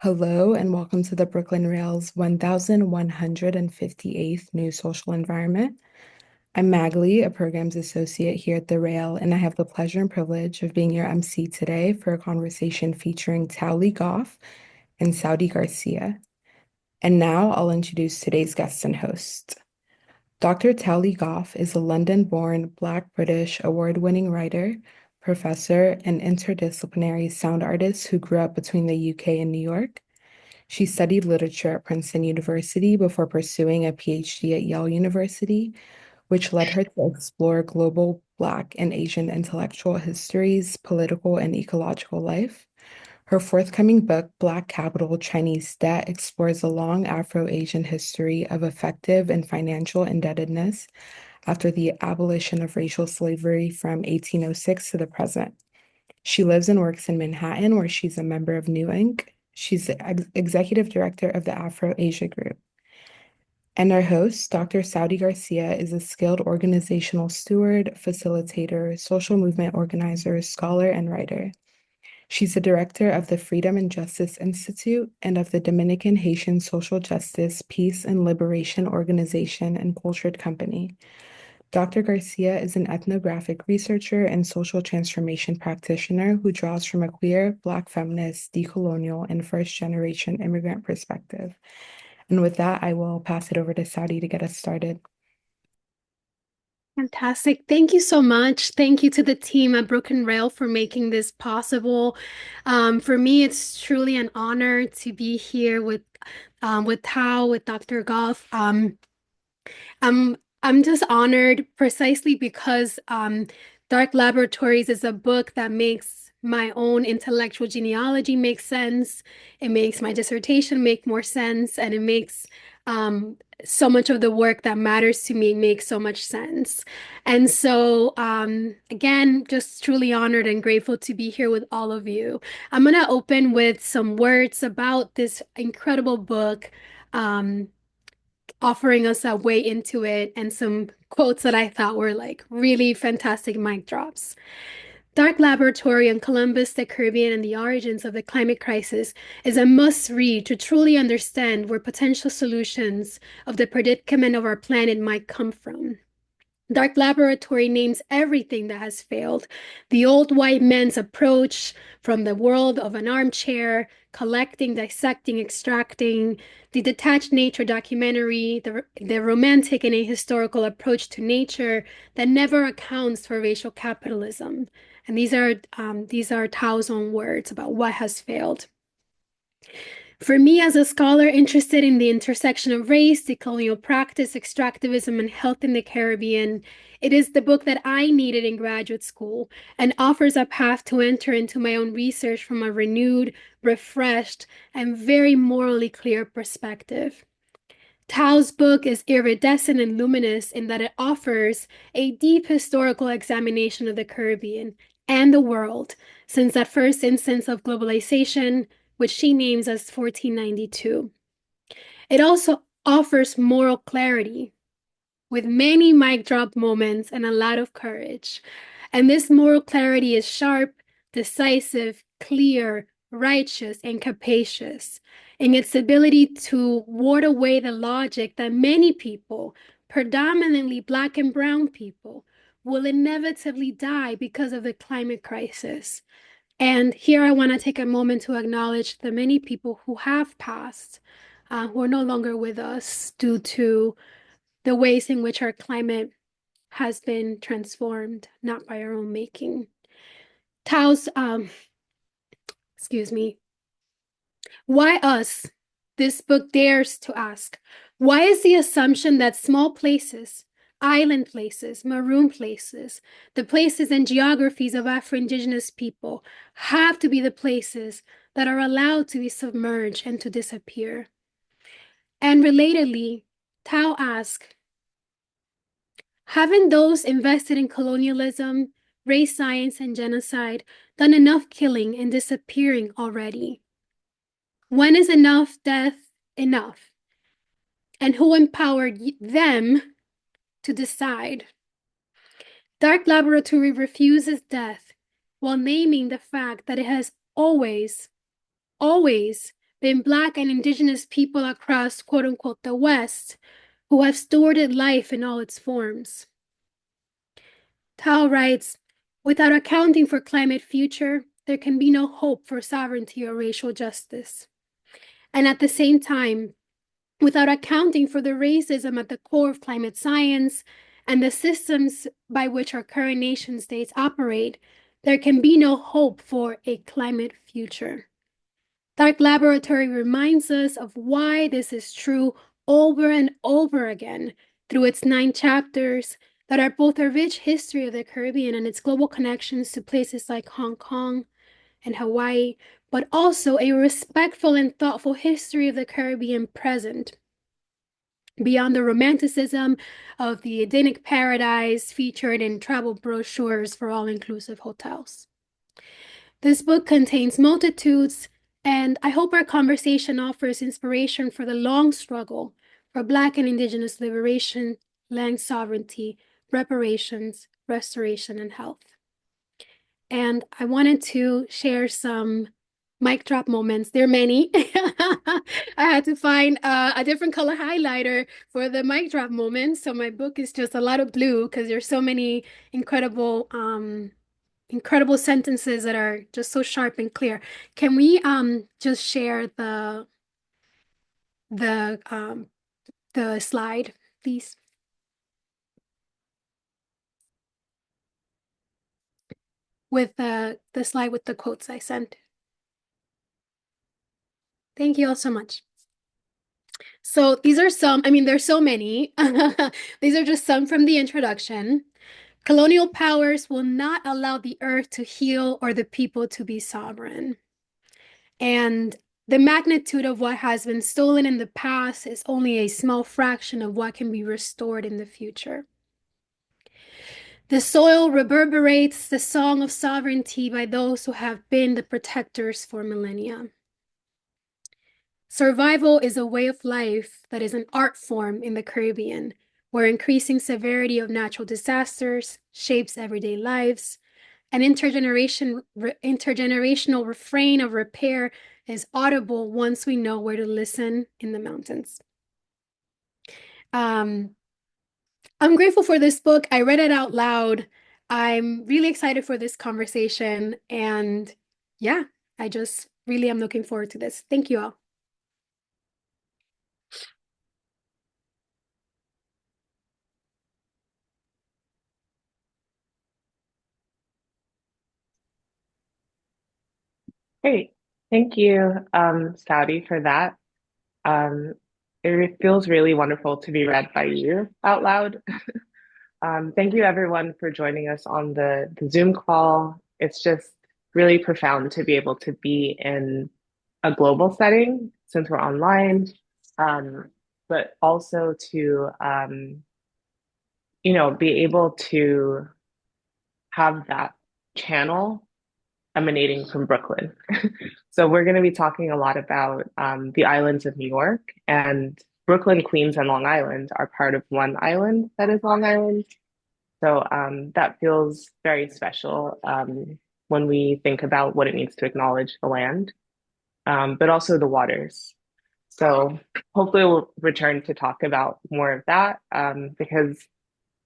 Hello and welcome to the Brooklyn Rail's 1158th New Social Environment. I'm Magali, a programs associate here at the Rail, and I have the pleasure and privilege of being your MC today for a conversation featuring Tao Leigh Goffe and Saudi Garcia. And now I'll introduce today's guest and host. Dr. Tao Leigh Goffe is a London-born Black British award-winning writer, professor, and interdisciplinary sound artist who grew up between the UK and New York. She studied literature at Princeton University before pursuing a PhD at Yale University, which led her to explore global Black and Asian intellectual histories, political, and ecological life. Her forthcoming book, Black Capital, Chinese Debt, explores the long Afro-Asian history of affective and financial indebtedness after the abolition of racial slavery from 1806 to the present. She lives and works in Manhattan, where she's a member of New Inc. She's the executive director of the Afro-Asia Group. And our host, Dr. Saudi Garcia, is a skilled organizational steward, facilitator, social movement organizer, scholar, and writer. She's the director of the Freedom and Justice Institute and of the Dominican Haitian Social Justice, Peace, and Liberation Organization and Cultured Company. Dr. Garcia is an ethnographic researcher and social transformation practitioner who draws from a queer, Black feminist, decolonial, and first-generation immigrant perspective. And with that, I will pass it over to Saudi to get us started. Fantastic. Thank you so much. Thank you to the team at Broken Rail for making this possible. For me, it's truly an honor to be here with Tao, with Dr. Goff. I'm just honored precisely because Dark Laboratories is a book that makes my own intellectual genealogy make sense. It makes my dissertation make more sense, and it makes so much of the work that matters to me make so much sense. And so, again, just truly honored and grateful to be here with all of you. I'm going to open with some words about this incredible book. Offering us a way into it and some quotes that I thought were like really fantastic mic drops. Dark Laboratory on Columbus, the Caribbean, and the Origins of the Climate Crisis is a must-read to truly understand where potential solutions of the predicament of our planet might come from. Dark Laboratory names everything that has failed. The old white man's approach from the world of an armchair, collecting, dissecting, extracting, the detached nature documentary, the romantic and ahistorical approach to nature that never accounts for racial capitalism. And these are Tao's own words about what has failed. For me, as a scholar interested in the intersection of race, decolonial practice, extractivism, and health in the Caribbean, it is the book that I needed in graduate school and offers a path to enter into my own research from a renewed, refreshed, and very morally clear perspective. Tao's book is iridescent and luminous in that it offers a deep historical examination of the Caribbean and the world since that first instance of globalization, which she names as 1492. It also offers moral clarity with many mic drop moments and a lot of courage. And this moral clarity is sharp, decisive, clear, righteous, and capacious in its ability to ward away the logic that many people, predominantly Black and Brown people, will inevitably die because of the climate crisis. And here I want to take a moment to acknowledge the many people who have passed, who are no longer with us due to the ways in which our climate has been transformed, not by our own making. Tao's, excuse me, why us? This book dares to ask, why is the assumption that small places, island places, maroon places, the places and geographies of Afro-Indigenous people have to be the places that are allowed to be submerged and to disappear? And relatedly, Tao asks, haven't those invested in colonialism, race science, and genocide done enough killing and disappearing already? When is enough death enough? And who empowered them to decide? Dark Laboratory refuses death while naming the fact that it has always been Black and Indigenous people across quote unquote the West who have stewarded life in all its forms. Tao writes, without accounting for climate future, there can be no hope for sovereignty or racial justice. And at the same time, without accounting for the racism at the core of climate science and the systems by which our current nation states operate, there can be no hope for a climate future. Dark Laboratory reminds us of why this is true over and over again through its 9 chapters that are both a rich history of the Caribbean and its global connections to places like Hong Kong and Hawaii, but also a respectful and thoughtful history of the Caribbean present, beyond the romanticism of the Edenic paradise featured in travel brochures for all-inclusive hotels. This book contains multitudes, and I hope our conversation offers inspiration for the long struggle for Black and Indigenous liberation, land sovereignty, reparations, restoration, and health. And I wanted to share some mic drop moments. There are many. I had to find a different color highlighter for the mic drop moments. So my book is just a lot of blue because there's so many incredible incredible sentences that are just so sharp and clear. Can we just share the the slide, please? With the slide with the quotes I sent. Thank you all so much. So these are some, I mean, there's so many. These are just some from the introduction. Colonial powers will not allow the earth to heal or the people to be sovereign. And the magnitude of what has been stolen in the past is only a small fraction of what can be restored in the future. The soil reverberates the song of sovereignty by those who have been the protectors for millennia. Survival is a way of life that is an art form in the Caribbean, where increasing severity of natural disasters shapes everyday lives. An intergenerational refrain of repair is audible once we know where to listen in the mountains. I'm grateful for this book. I read it out loud. I'm really excited for this conversation. And yeah, I just really am looking forward to this. Thank you all. Great. Thank you, Saudi, for that. Um, it feels really wonderful to be read by you out loud. Thank you, everyone, for joining us on the Zoom call. It's just really profound to be able to be in a global setting since we're online, but also to, be able to have that channel emanating from Brooklyn. So we're going to be talking a lot about the islands of New York, and Brooklyn, Queens, and Long Island are part of one island that is Long Island. So that feels very special when we think about what it means to acknowledge the land, but also the waters. So hopefully we'll return to talk about more of that because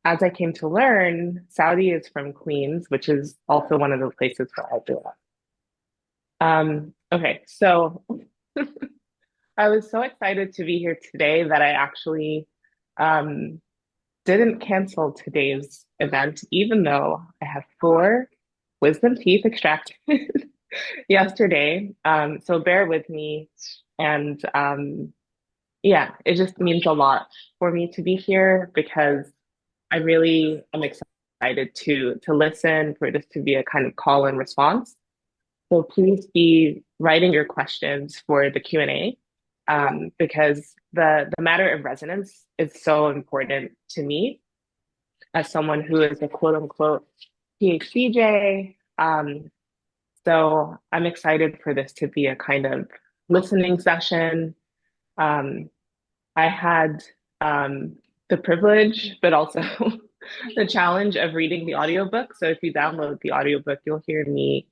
as I came to learn, Saudi is from Queens, which is also one of the places where I grew up. Okay, so I was so excited to be here today that I actually didn't cancel today's event, even though I have 4 wisdom teeth extracted yesterday. So bear with me. And yeah, it just means a lot for me to be here because I really am excited to listen, for this to be a kind of call and response. So please be writing your questions for the Q&A because the matter of resonance is so important to me as someone who is a quote unquote PhDJ. So I'm excited for this to be a kind of listening session. I had the privilege, but also the challenge of reading the audiobook. So if you download the audiobook, you'll hear me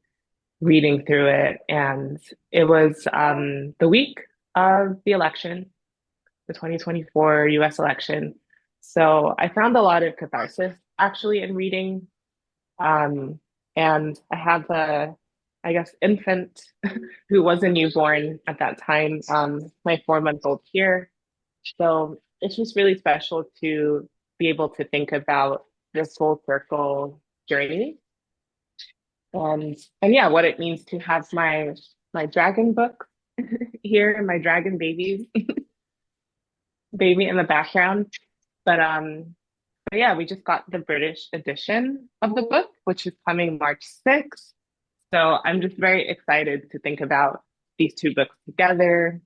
reading through it. And it was the week of the election, the 2024 US election. So I found a lot of catharsis actually in reading. Um, and I have a, I guess, infant who was a newborn at that time, my 4-month-old here. So it's just really special to be able to think about this full circle journey and yeah, what it means to have my dragon book here, my dragon baby in the background. But yeah, we just got the British edition of the book, which is coming March 6th. So I'm just very excited to think about these two books together,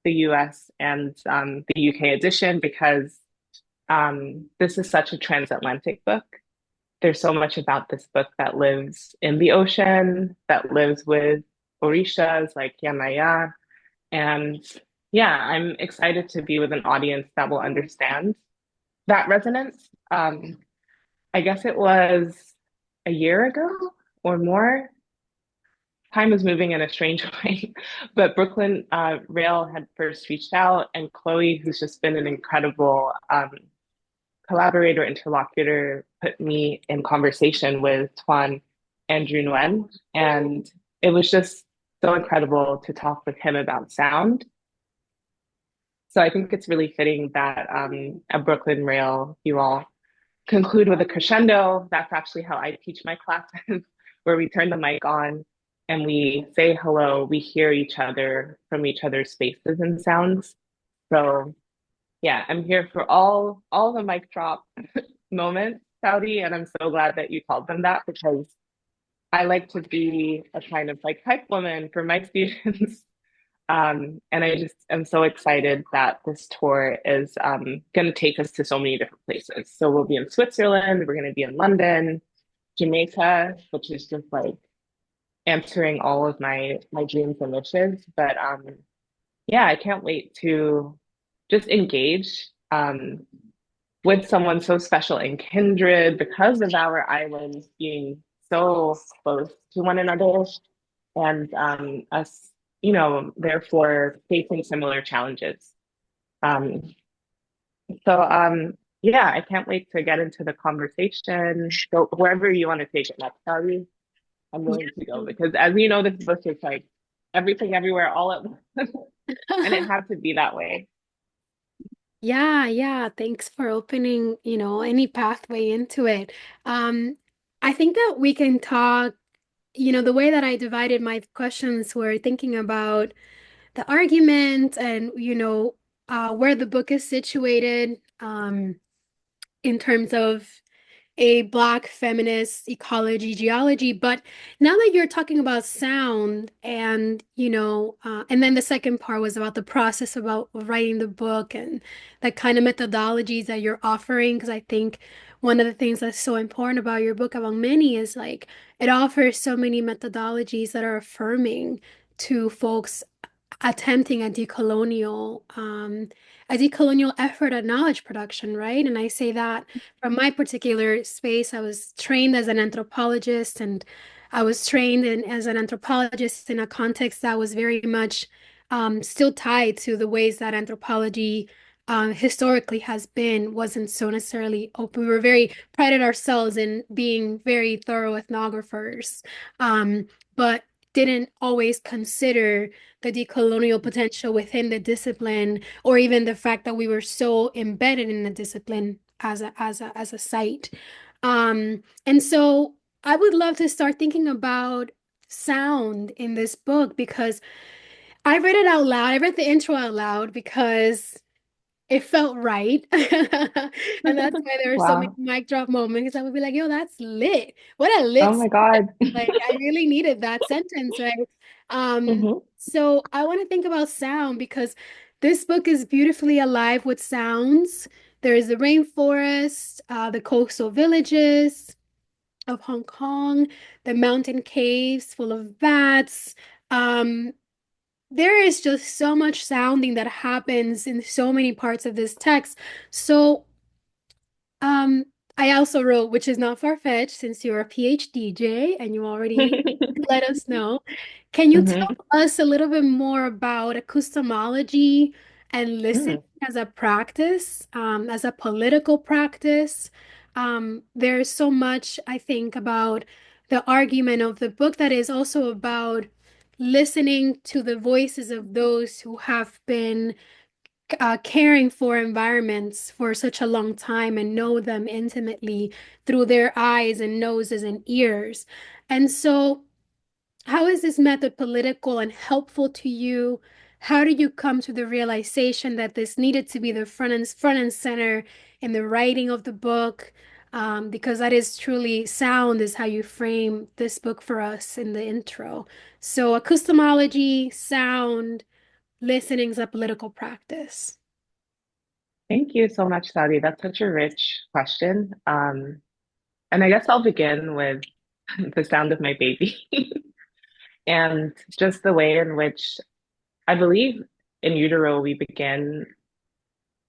the US and the UK edition, because this is such a transatlantic book. There's so much about this book that lives in the ocean, that lives with orishas like Yamaya. And yeah, I'm excited to be with an audience that will understand that resonance. I guess it was a year ago or more. Time is moving in a strange way, but Brooklyn Rail had first reached out, and Chloe, who's just been an incredible collaborator, interlocutor, put me in conversation with Tuan Andrew Nguyen. And it was just so incredible to talk with him about sound. So I think it's really fitting that at Brooklyn Rail, you all conclude with a crescendo. That's actually how I teach my classes, where we turn the mic on and we say hello, we hear each other from each other's spaces and sounds. So yeah, I'm here for all the mic drop moments, Saudi, and I'm so glad that you called them that because I like to be a kind of like hype woman for my students. And I just am so excited that this tour is going to take us to so many different places. So we'll be in Switzerland, we're going to be in London, Jamaica, which is just like answering all of my dreams and wishes. But yeah, I can't wait to just engage with someone so special and kindred because of our islands being so close to one another and us, therefore facing similar challenges. Um, so yeah, I can't wait to get into the conversation. So wherever you want to take it next, Sally, I'm willing to go because as you know, this book is like everything everywhere all at once. And it had to be that way. Yeah, yeah. Thanks for opening, any pathway into it. Um, I think that we can talk, the way that I divided my questions were thinking about the argument and, where the book is situated, in terms of a Black feminist ecology geology. But now that you're talking about sound and, and then the second part was about the process about writing the book and the kind of methodologies that you're offering. Because I think one of the things that's so important about your book, among many, is like it offers so many methodologies that are affirming to folks attempting a decolonial effort at knowledge production, right? And I say that from my particular space, I was trained as an anthropologist, and I was trained as an anthropologist in a context that was very much still tied to the ways that anthropology historically wasn't so necessarily open. We were very prided ourselves in being very thorough ethnographers, but didn't always consider the decolonial potential within the discipline, or even the fact that we were so embedded in the discipline as a site. And so I would love to start thinking about sound in this book because I read it out loud. I read the intro out loud because it felt right. And that's why there were so many Wow. mic drop moments. I would be like, yo, that's lit. What a lit Oh my God. like I really needed that sentence, right? Hmm. So I want to think about sound because this book is beautifully alive with sounds. There is the rainforest, the coastal villages of Hong Kong, the mountain caves full of bats. Um, there is just so much sounding that happens in so many parts of this text. So, um, I also wrote, which is not far-fetched since you're a PhD, Jay, and you already let us know. Can you tell Mhm. us a little bit more about epistemology and listening Mm. as a practice, as a political practice? There's so much, I think, about the argument of the book that is also about listening to the voices of those who have been caring for environments for such a long time and know them intimately through their eyes and noses and ears. And so, how is this method political and helpful to you? How did you come to the realization that this needed to be the front and center in the writing of the book? Because that is truly sound, is how you frame this book for us in the intro. So, epistemology, sound, listening is a political practice. Thank you so much, Saudi. That's such a rich question. And I guess I'll begin with the sound of my baby and just the way in which I believe in utero we begin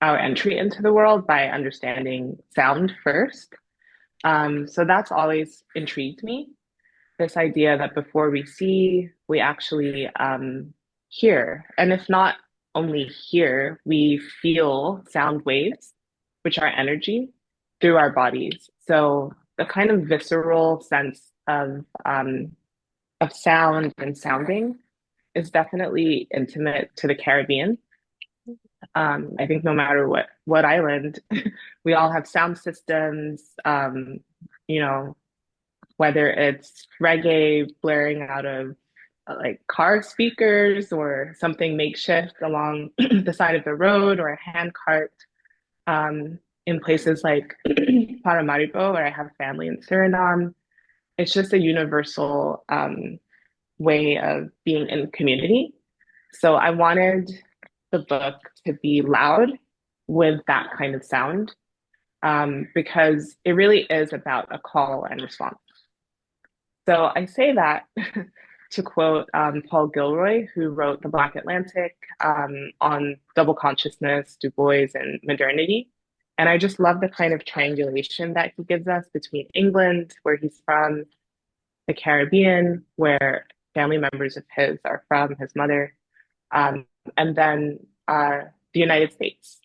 our entry into the world by understanding sound first. So that's always intrigued me, this idea that before we see, we actually hear. And if not only hear, we feel sound waves, which are energy, through our bodies. So the kind of visceral sense of sound and sounding is definitely intimate to the Caribbean. I think no matter what island, we all have sound systems. You know, whether it's reggae blaring out of like car speakers or something makeshift along the side of the road or a hand cart. In places like Paramaribo, where I have family in Suriname, it's just a universal way of being in community. So I wanted the book to be loud with that kind of sound because it really is about a call and response. So I say that to quote Paul Gilroy, who wrote The Black Atlantic on double consciousness, Du Bois, and modernity. And I just love the kind of triangulation that he gives us between England, where he's from, the Caribbean, where family members of his are from, his mother, um, and then the United States.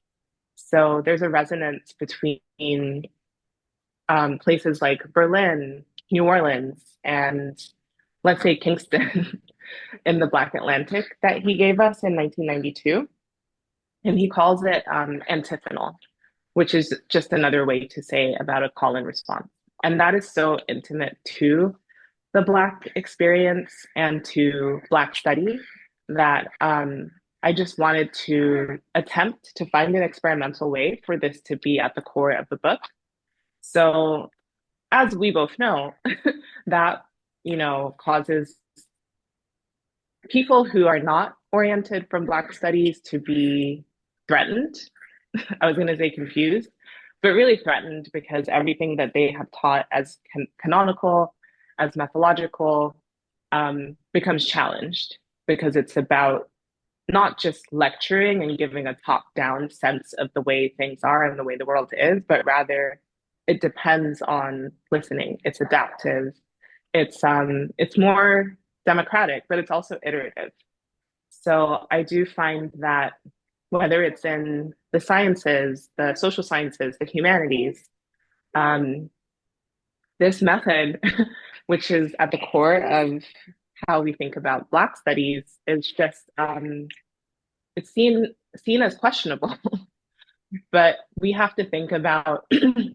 So there's a resonance between places like Berlin, New Orleans, and let's say Kingston in the Black Atlantic that he gave us in 1992. And he calls it antiphonal, which is just another way to say about a call and response. And that is so intimate to the Black experience and to Black study that I just wanted to attempt to find an experimental way for this to be at the core of the book. So, as we both know, that causes people who are not oriented from Black studies to be threatened. I was going to say confused, but really threatened because everything that they have taught as canonical, as methodological, becomes challenged because it's about not just lecturing and giving a top-down sense of the way things are and the way the world is, but rather it depends on listening. It's adaptive. It's more democratic, but it's also iterative. So I do find that whether it's in the sciences, the social sciences, the humanities, um, this method, which is at the core of how we think about Black studies, is just it's seen as questionable. But we have to think about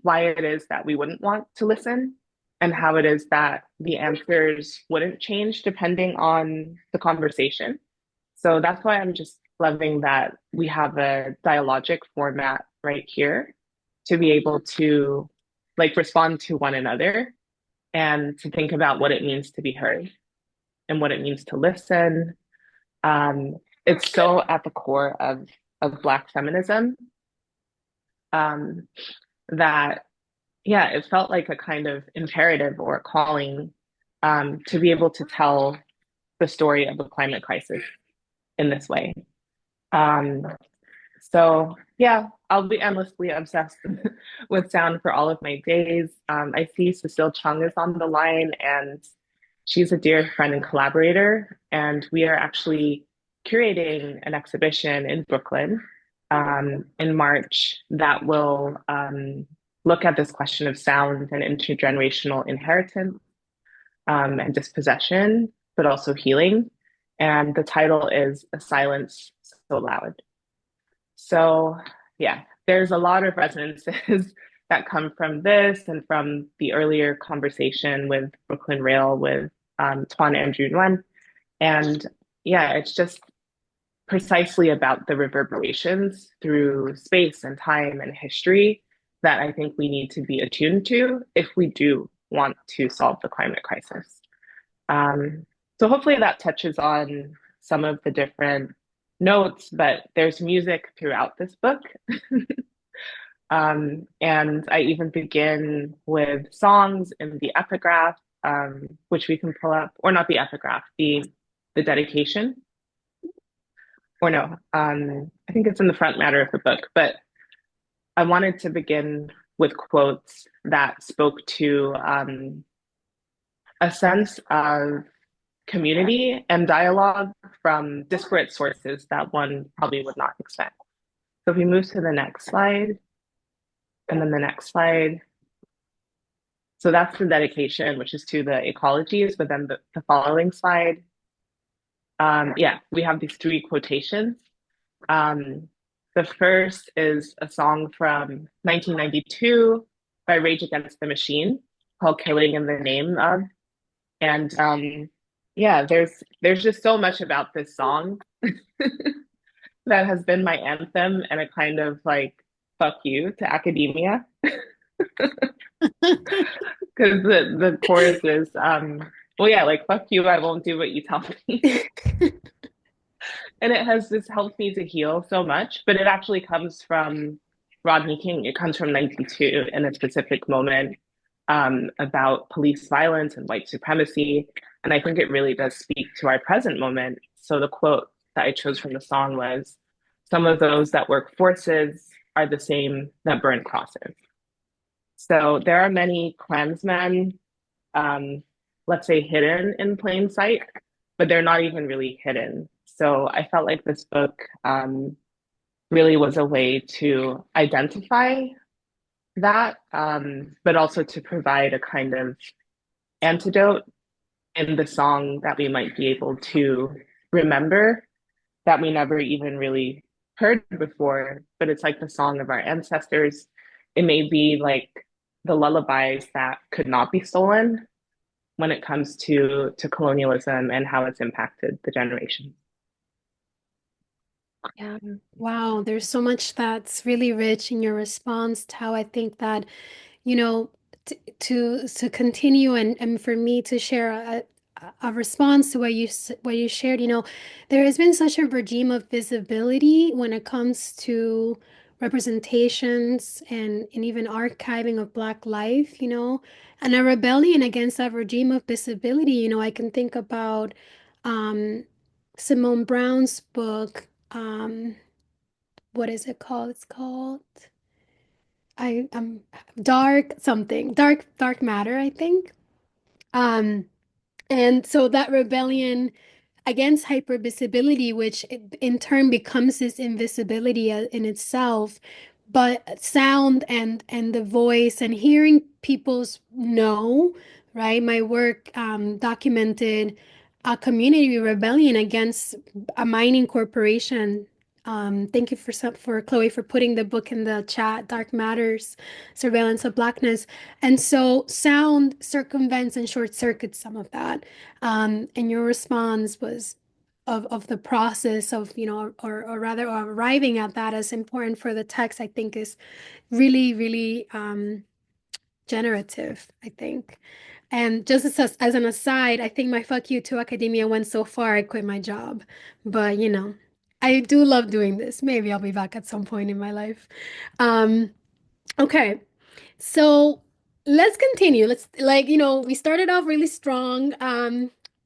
why it is that we wouldn't want to listen and how it is that the answers wouldn't change depending on the conversation. So that's why I'm just loving that we have a dialogic format right here to be able to like respond to one another and to think about what it means to be heard and what it means to listen. It's so at the core of Black feminism um, that, yeah, it felt like a kind of imperative or a calling to be able to tell the story of the climate crisis in this way. Um, So yeah, I'll be endlessly obsessed with sound for all of my days. I see Cecile Chung is on the line, and she's a dear friend and collaborator. And we are actually curating an exhibition in Brooklyn in March that will look at this question of sound and intergenerational inheritance and dispossession, but also healing. And the title is A Silence So Loud. So, yeah, there's a lot of resonances that come from this and from the earlier conversation with Brooklyn Rail with Tuan Andrew Nguyen. And yeah, it's just precisely about the reverberations through space and time and history that I think we need to be attuned to if we do want to solve the climate crisis. Um, so hopefully that touches on some of the different notes, but there's music throughout this book. And I even begin with songs in the epigraph, which we can pull up, or not the epigraph, the dedication, or no, I think it's in the front matter of the book, but I wanted to begin with quotes that spoke to a sense of community and dialogue from disparate sources that one probably would not expect. So if we move to the next slide, and then the next slide. So that's the dedication, which is to the ecologies, but then the following slide. Yeah, we have these three quotations. The first is a song from 1992 by Rage Against the Machine called Killing in the Name of. And yeah, there's just so much about this song that has been my anthem and a kind of like fuck you to academia. Because the chorus is well yeah, like fuck you, I won't do what you tell me. And it has just helped me to heal so much, but it actually comes from Rodney King. It comes from 92 in a specific moment about police violence and white supremacy. And I think it really does speak to our present moment. So the quote that I chose from the song was, some of those that work forces are the same that burn crosses. So there are many Klansmen, let's say, hidden in plain sight, but they're not even really hidden. So I felt like this book really was a way to identify that, but also to provide a kind of antidote in the song that we might be able to remember that we never even really heard before. But it's like the song of our ancestors. It may be like the lullabies that could not be stolen when it comes to colonialism and how it's impacted the generation. Yeah. Wow, there's so much that's really rich in your response, Tao. I think that, you know, to continue and for me to share a response to what you shared, there has been such a regime of visibility when it comes to representations and even archiving of Black life, and a rebellion against that regime of visibility. I can think about um, Simone Brown's book. What is it called? It's called Dark something, Dark Matter, I think. Um, and so that rebellion against hypervisibility, which in turn becomes this invisibility in itself, but sound and the voice and hearing people's no, right? My work documented a community rebellion against a mining corporation. Thank you for Chloe for putting the book in the chat, Dark Matters, Surveillance of Blackness. And so sound circumvents and short circuits some of that. And your response was of the process of, or rather arriving at that as important for the text, I think is really, really generative, I think. And just as an aside, I think my fuck you to academia went so far I quit my job. But I do love doing this. Maybe I'll be back at some point in my life. Um, okay. So let's continue. Let's we started off really strong.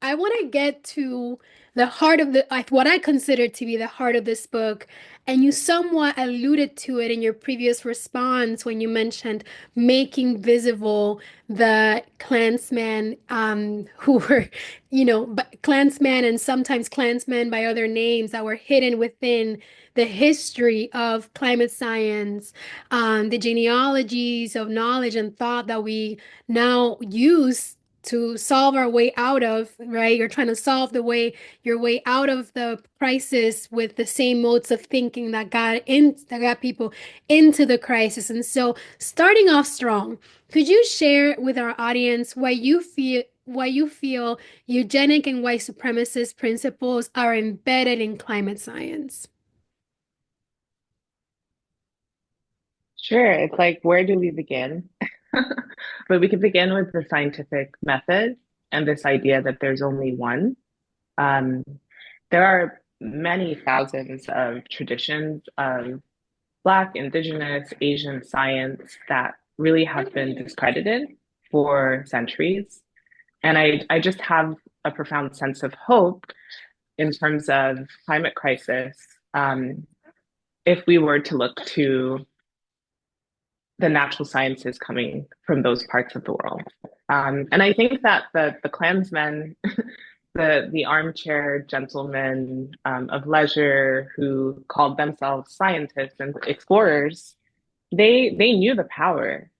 I want to get to the heart of what I consider to be the heart of this book. And you somewhat alluded to it in your previous response when you mentioned making visible the Klansmen who were, Klansmen and sometimes Klansmen by other names that were hidden within the history of climate science, the genealogies of knowledge and thought that we now use to solve our way out of, right? You're trying to solve your way out of the crisis with the same modes of thinking that got people into the crisis. And so starting off strong, could you share with our audience why you feel eugenic and white supremacist principles are embedded in climate science? Sure, it's like, where do we begin? But we could begin with the scientific method and this idea that there's only one. Um, there are many thousands of traditions of Black, Indigenous, Asian science that really have been discredited for centuries. And I just have a profound sense of hope in terms of climate crisis, if we were to look to the natural sciences coming from those parts of the world. And I think that the Klansmen, the armchair gentlemen of leisure who called themselves scientists and explorers, they knew the power.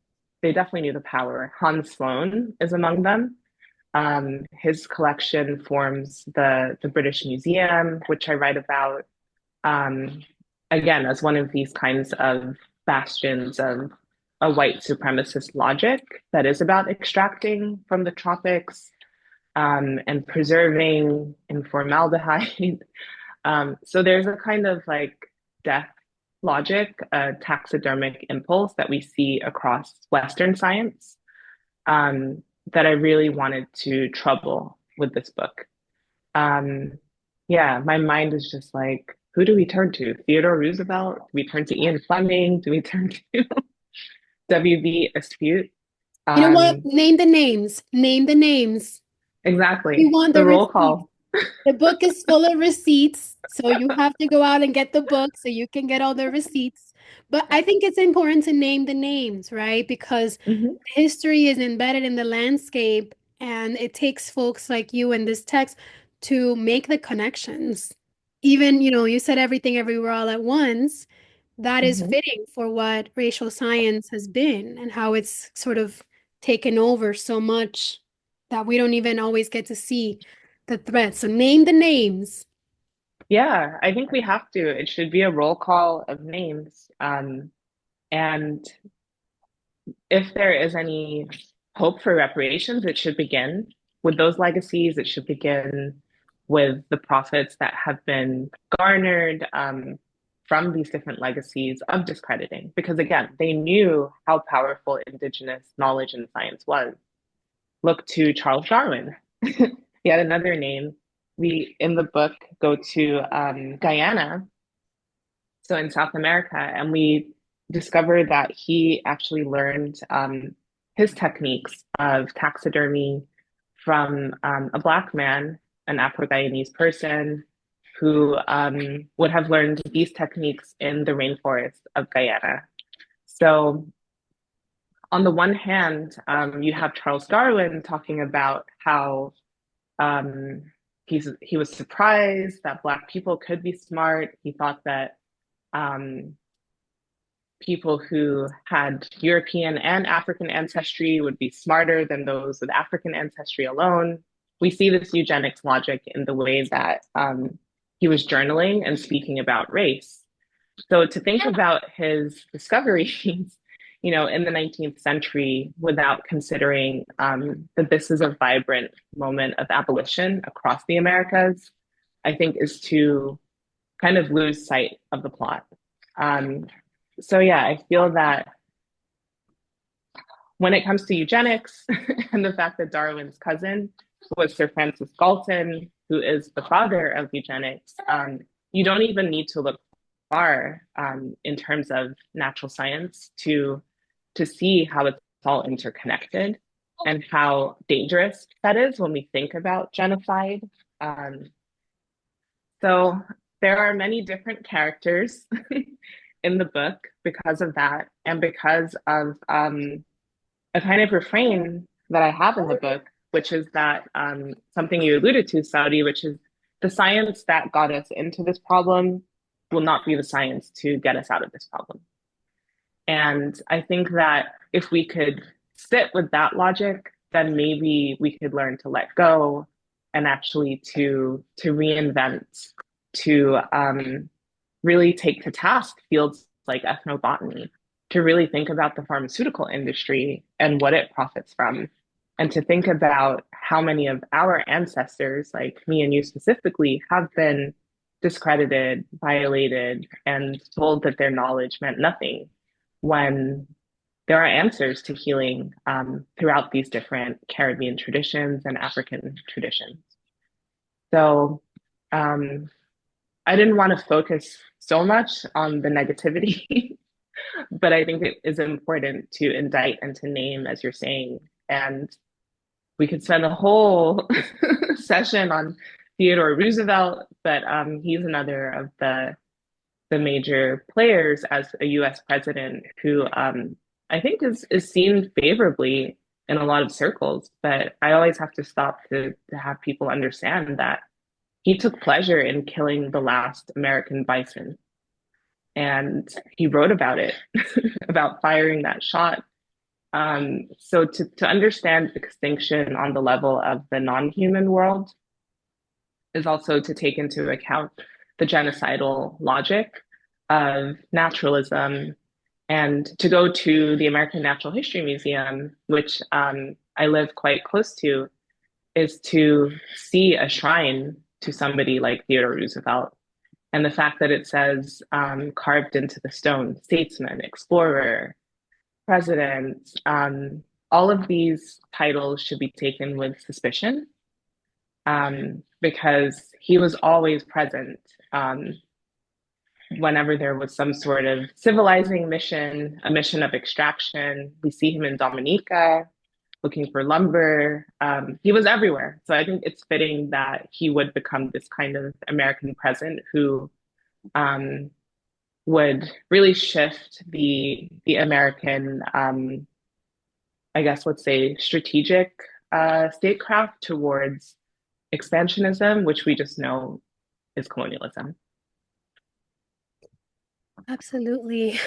They definitely knew the power. Hans Sloane is among them. His collection forms the British Museum, which I write about, um, again, as one of these kinds of bastions of a white supremacist logic that is about extracting from the tropics and preserving in formaldehyde. So there's a kind of like death logic, a taxidermic impulse that we see across Western science that I really wanted to trouble with this book. Um, yeah, my mind is just like, who do we turn to? Theodore Roosevelt? Do we turn to Ian Fleming? Do we turn to W.B. Astute? You know what? Um, Name the names. Name the names. We exactly. want The the roll receipts. call. The book is full of receipts, so you have to go out and get the book so you can get all the receipts. But I think it's important to name the names, right? Because Mhm, history is embedded in the landscape, and it takes folks like you in this text to make the connections. Even, you said everything everywhere all at once. That is mhm. fitting for what racial science has been and how it's sort of taken over so much that we don't even always get to see the threats. So name the names. Yeah, I think we have to. It should be a roll call of names. And if there is any hope for reparations, it should begin with those legacies. It should begin with the profits that have been garnered from these different legacies of discrediting. Because again, they knew how powerful indigenous knowledge and science was. Look to Charles Darwin, yet another name. We in the book go to Guyana, so in South America, and we discovered that he actually learned his techniques of taxidermy from a Black man, an Afro-Guyanese person who would have learned these techniques in the rainforest of Guyana. So on the one hand, you have Charles Darwin talking about how um, he was surprised that Black people could be smart. He thought that um, people who had European and African ancestry would be smarter than those with African ancestry alone. We see this eugenics logic in the way that he was journaling and speaking about race. So to think about his discoveries, in the 19th century without considering that this is a vibrant moment of abolition across the Americas, I think is to kind of lose sight of the plot. So yeah, I feel that when it comes to eugenics and the fact that Darwin's cousin was Sir Francis Galton, who is the father of eugenics, you don't even need to look far in terms of natural science to see how it's all interconnected. and how dangerous that is when we think about genocide. Um, so there are many different characters in the book because of that, and because of a kind of refrain that I have in the book, which is that something you alluded to, Saudi, which is the science that got us into this problem will not be the science to get us out of this problem. And I think that if we could sit with that logic, then maybe we could learn to let go and actually to reinvent, to really take to task fields like ethnobotany, to really think about the pharmaceutical industry and what it profits from, and to think about how many of our ancestors, like me and you specifically, have been discredited, violated, and told that their knowledge meant nothing when there are answers to healing throughout these different Caribbean traditions and African traditions. So I didn't want to focus so much on the negativity, but I think it is important to indict and to name, as you're saying. And we could spend a whole session on Theodore Roosevelt, but he's another of the major players as a US president who I think is seen favorably in a lot of circles. But I always have to stop to have people understand that he took pleasure in killing the last American bison. And he wrote about it, about firing that shot. So to understand extinction on the level of the non-human world is also to take into account the genocidal logic of naturalism, and to go to the American Natural History Museum, which I live quite close to, is to see a shrine to somebody like Theodore Roosevelt. And the fact that it says carved into the stone, statesman, explorer, president, all of these titles should be taken with suspicion, because he was always present whenever there was some sort of civilizing mission, a mission of extraction. We see him in Dominica looking for lumber. He was everywhere. So I think it's fitting that he would become this kind of American present who would really shift the American, I guess, let's say, strategic statecraft towards expansionism, which we just know is colonialism. Absolutely.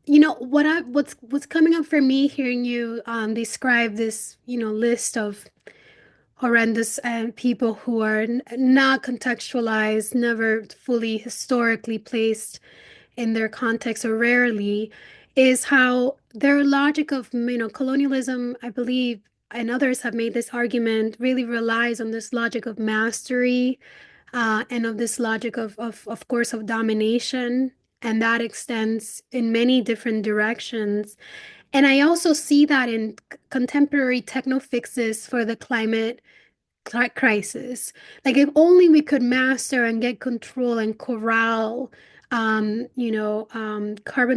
What's coming up for me hearing you describe this, list of horrendous people who are not contextualized, never fully historically placed in their context or rarely, is how their logic of, colonialism, I believe, and others have made this argument, really relies on this logic of mastery, and of this logic of course, of domination. And that extends in many different directions. And I also see that in contemporary techno fixes for the climate crisis. Like if only we could master and get control and corral, carbon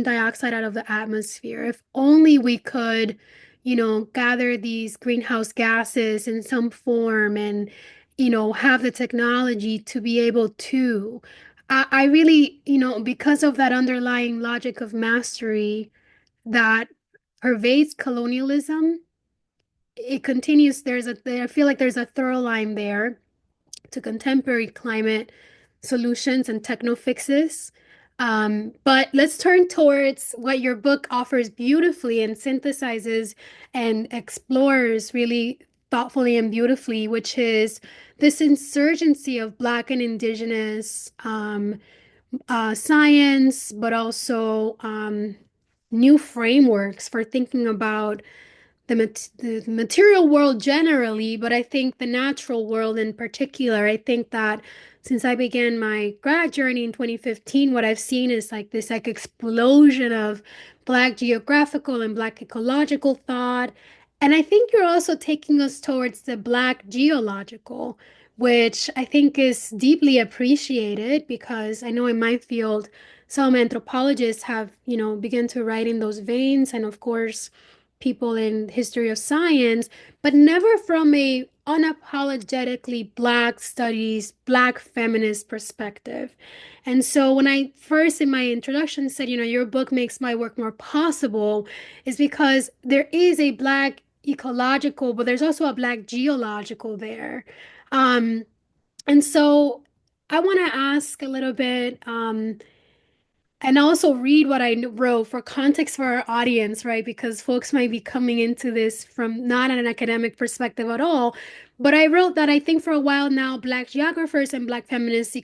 dioxide out of the atmosphere. If only we could, gather these greenhouse gases in some form and, have the technology to be able to. I really, because of that underlying logic of mastery that pervades colonialism, it continues. I feel like there's a thorough line there to contemporary climate solutions and techno fixes. But let's turn towards what your book offers beautifully and synthesizes and explores really thoughtfully and beautifully, which is this insurgency of Black and Indigenous science, but also new frameworks for thinking about the material world generally, but I think the natural world in particular. I think that since I began my grad journey in 2015, what I've seen is like this like explosion of Black geographical and Black ecological thought. And I think you're also taking us towards the Black geological, which I think is deeply appreciated because I know in my field, some anthropologists have, begun to write in those veins. And of course, people in history of science, but never from a unapologetically Black studies, Black feminist perspective. And so when I first in my introduction said, your book makes my work more possible, is because there is a Black ecological, but there's also a Black geological there. Um, and so I want to ask a little bit, and also read what I wrote for context for our audience, right? Because folks might be coming into this from not an academic perspective at all. But I wrote that I think for a while now, Black geographers and Black feminist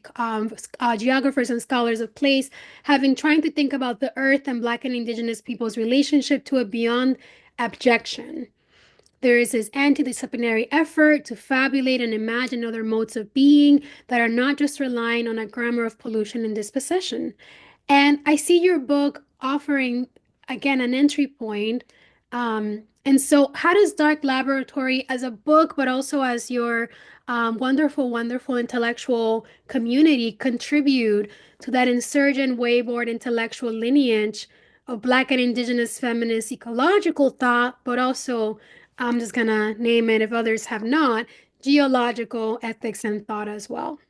geographers and scholars of place have been trying to think about the earth and Black and Indigenous people's relationship to it beyond abjection. There is this interdisciplinary effort to fabulate and imagine other modes of being that are not just relying on a grammar of pollution and dispossession. And I see your book offering, again, an entry point. And so, how does Dark Laboratory, as a book, but also as your wonderful, wonderful intellectual community, contribute to that insurgent, wayward intellectual lineage of Black and Indigenous feminist ecological thought, but also, I'm just going to name it if others have not, geological ethics and thought as well?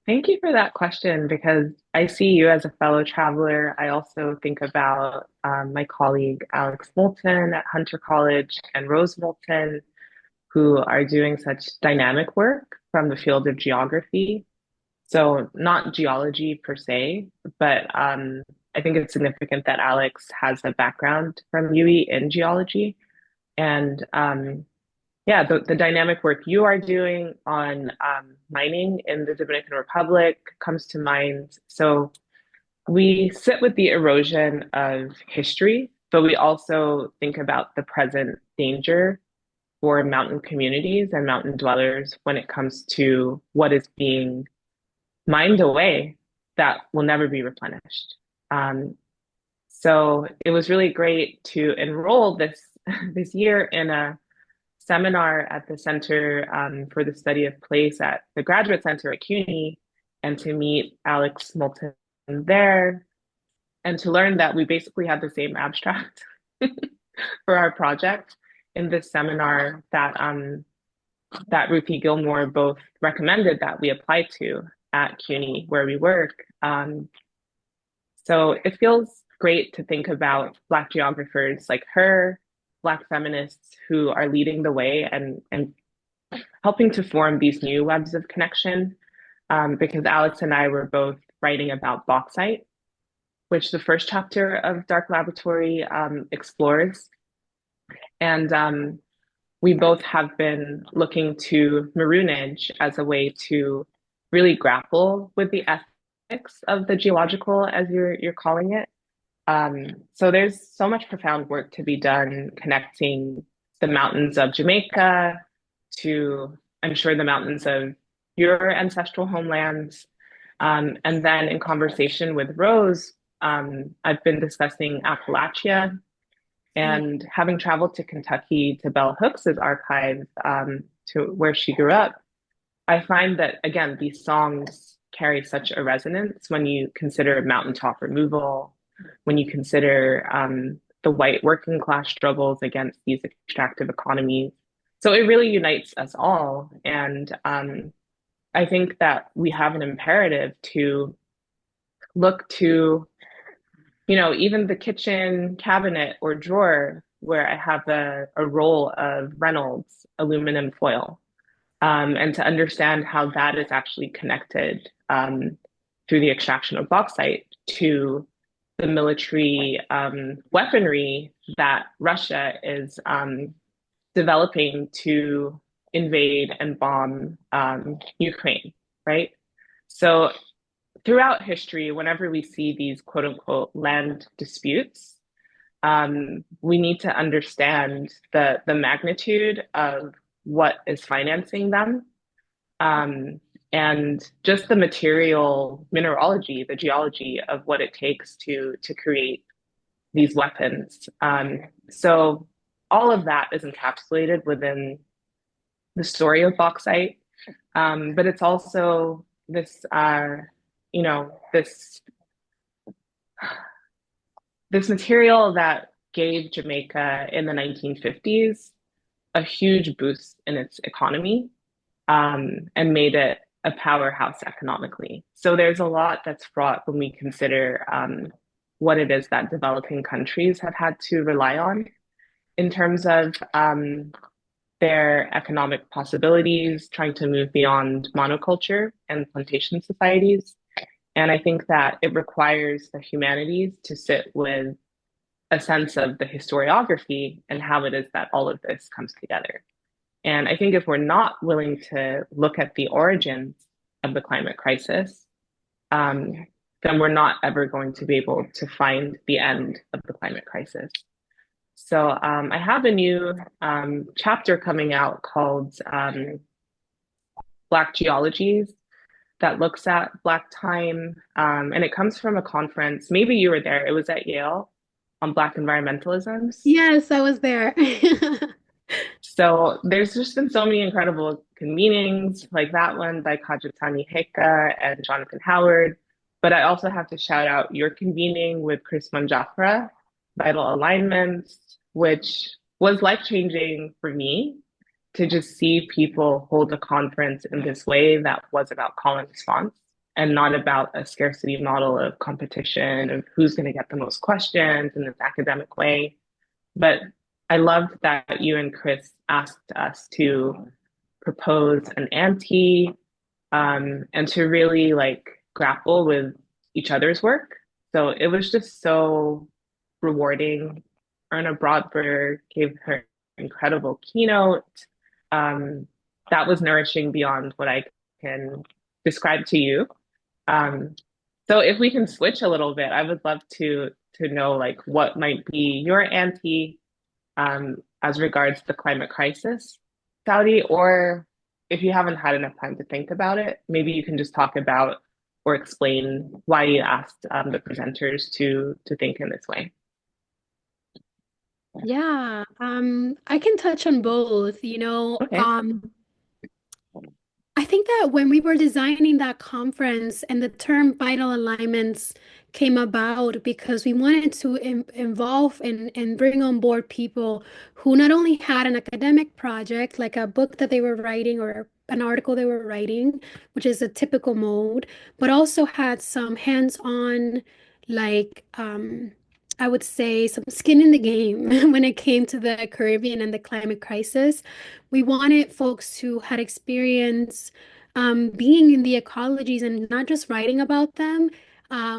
Thank you for that question because I see you as a fellow traveler. I also think about my colleague Alex Moulton at Hunter College and Rose Moulton, who are doing such dynamic work from the field of geography. So, not geology per se, but I think it's significant that Alex has a background from UE in geology. And yeah, the dynamic work you are doing on mining in the Dominican Republic comes to mind. So we sit with the erosion of history, but we also think about the present danger for mountain communities and mountain dwellers when it comes to what is being mined away that will never be replenished. Um, so it was really great to enroll this year in a seminar at the Center for the Study of Place at the Graduate Center at CUNY and to meet Alex Moulton there and to learn that we basically had the same abstract for our project in this seminar that Ruthie Gilmore both recommended that we apply to at CUNY where we work. So it feels great to think about Black geographers like her, Black feminists who are leading the way and helping to form these new webs of connection. Because Alex and I were both writing about bauxite, which the first chapter of Dark Laboratory explores. And we both have been looking to maroonage as a way to really grapple with the ethics of the geological, as you're calling it. So there's so much profound work to be done connecting the mountains of Jamaica to, I'm sure, the mountains of your ancestral homelands. And then in conversation with Rose, I've been discussing Appalachia and having traveled to Kentucky to Bell Hooks's archive to where she grew up, I find that, again, these songs carry such a resonance when you consider mountaintop removal, when you consider the white working class struggles against these extractive economies. So it really unites us all. And I think that we have an imperative to look to, even the kitchen cabinet or drawer where I have a roll of Reynolds aluminum foil, and to understand how that is actually connected through the extraction of bauxite to the military weaponry that Russia is developing to invade and bomb Ukraine, right? So throughout history, whenever we see these quote unquote land disputes, we need to understand the magnitude of what is financing them, and just the material mineralogy, the geology of what it takes to create these weapons. So all of that is encapsulated within the story of bauxite, but it's also this, this material that gave Jamaica in the 1950s a huge boost in its economy, and made it a powerhouse economically. So there's a lot that's fraught when we consider what it is that developing countries have had to rely on in terms of their economic possibilities, trying to move beyond monoculture and plantation societies. And I think that it requires the humanities to sit with a sense of the historiography and how it is that all of this comes together. And I think if we're not willing to look at the origins of the climate crisis, then we're not ever going to be able to find the end of the climate crisis. So I have a new chapter coming out called Black Geologies that looks at Black time. And it comes from a conference. Maybe you were there. It was at Yale on Black environmentalisms. Yes, I was there. So there's just been so many incredible convenings like that one by Kajitani Heka and Jonathan Howard. But I also have to shout out your convening with Chris Manjafra, Vital Alignments, which was life-changing for me to just see people hold a conference in this way that was about call and response and not about a scarcity model of competition of who's going to get the most questions in this academic way. But I loved that you and Chris asked us to propose an ante, and to really like grapple with each other's work. So it was just so rewarding. Erna Brodberg gave her incredible keynote. That was nourishing beyond what I can describe to you. So if we can switch a little bit, I would love to know like what might be your ante as regards the climate crisis, Saudi, or if you haven't had enough time to think about it, maybe you can just talk about or explain why you asked the presenters to think in this way. Yeah, I can touch on both, Okay. I think that when we were designing that conference and the term vital alignments came about because we wanted to involve and bring on board people who not only had an academic project, like a book that they were writing or an article they were writing, which is a typical mode, but also had some hands-on, like, I would say some skin in the game when it came to the Caribbean and the climate crisis. We wanted folks who had experience being in the ecologies and not just writing about them,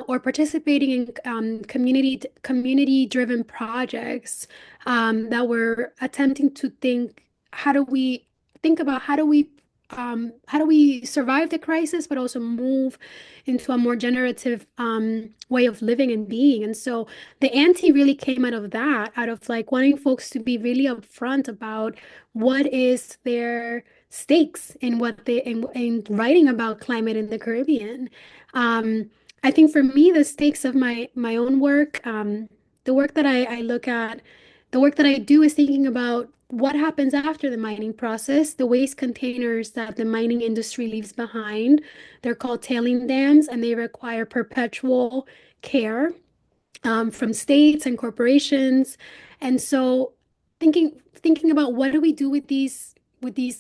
or participating in community-driven projects that were attempting to think, how do we think about how do we survive the crisis, but also move into a more generative way of living and being. And so the ante really came out of that, out of like wanting folks to be really upfront about what is their stakes in what they in writing about climate in the Caribbean. I think for me, the stakes of my own work, the work that I look at, the work that I do is thinking about what happens after the mining process, the waste containers that the mining industry leaves behind. They're called tailing dams, and they require perpetual care from states and corporations. And so thinking about what do we do with these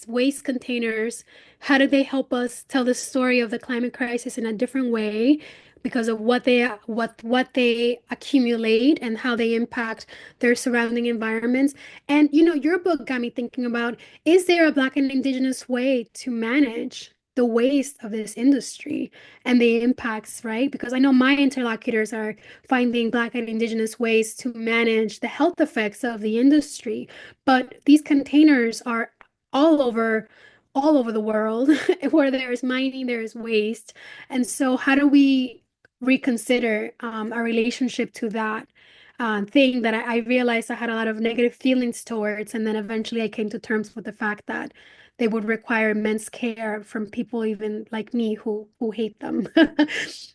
waste containers? How do they help us tell the story of the climate crisis in a different way because of what they accumulate and how they impact their surrounding environments? And your book got me thinking about, is there a Black and Indigenous way to manage the waste of this industry and the impacts, right? Because I know my interlocutors are finding Black and Indigenous ways to manage the health effects of the industry. But these containers are all over, all over the world where there is mining, there is waste. And so how do we reconsider our relationship to that thing that I realized I had a lot of negative feelings towards. And then eventually I came to terms with the fact that they would require immense care from people even like me who hate them.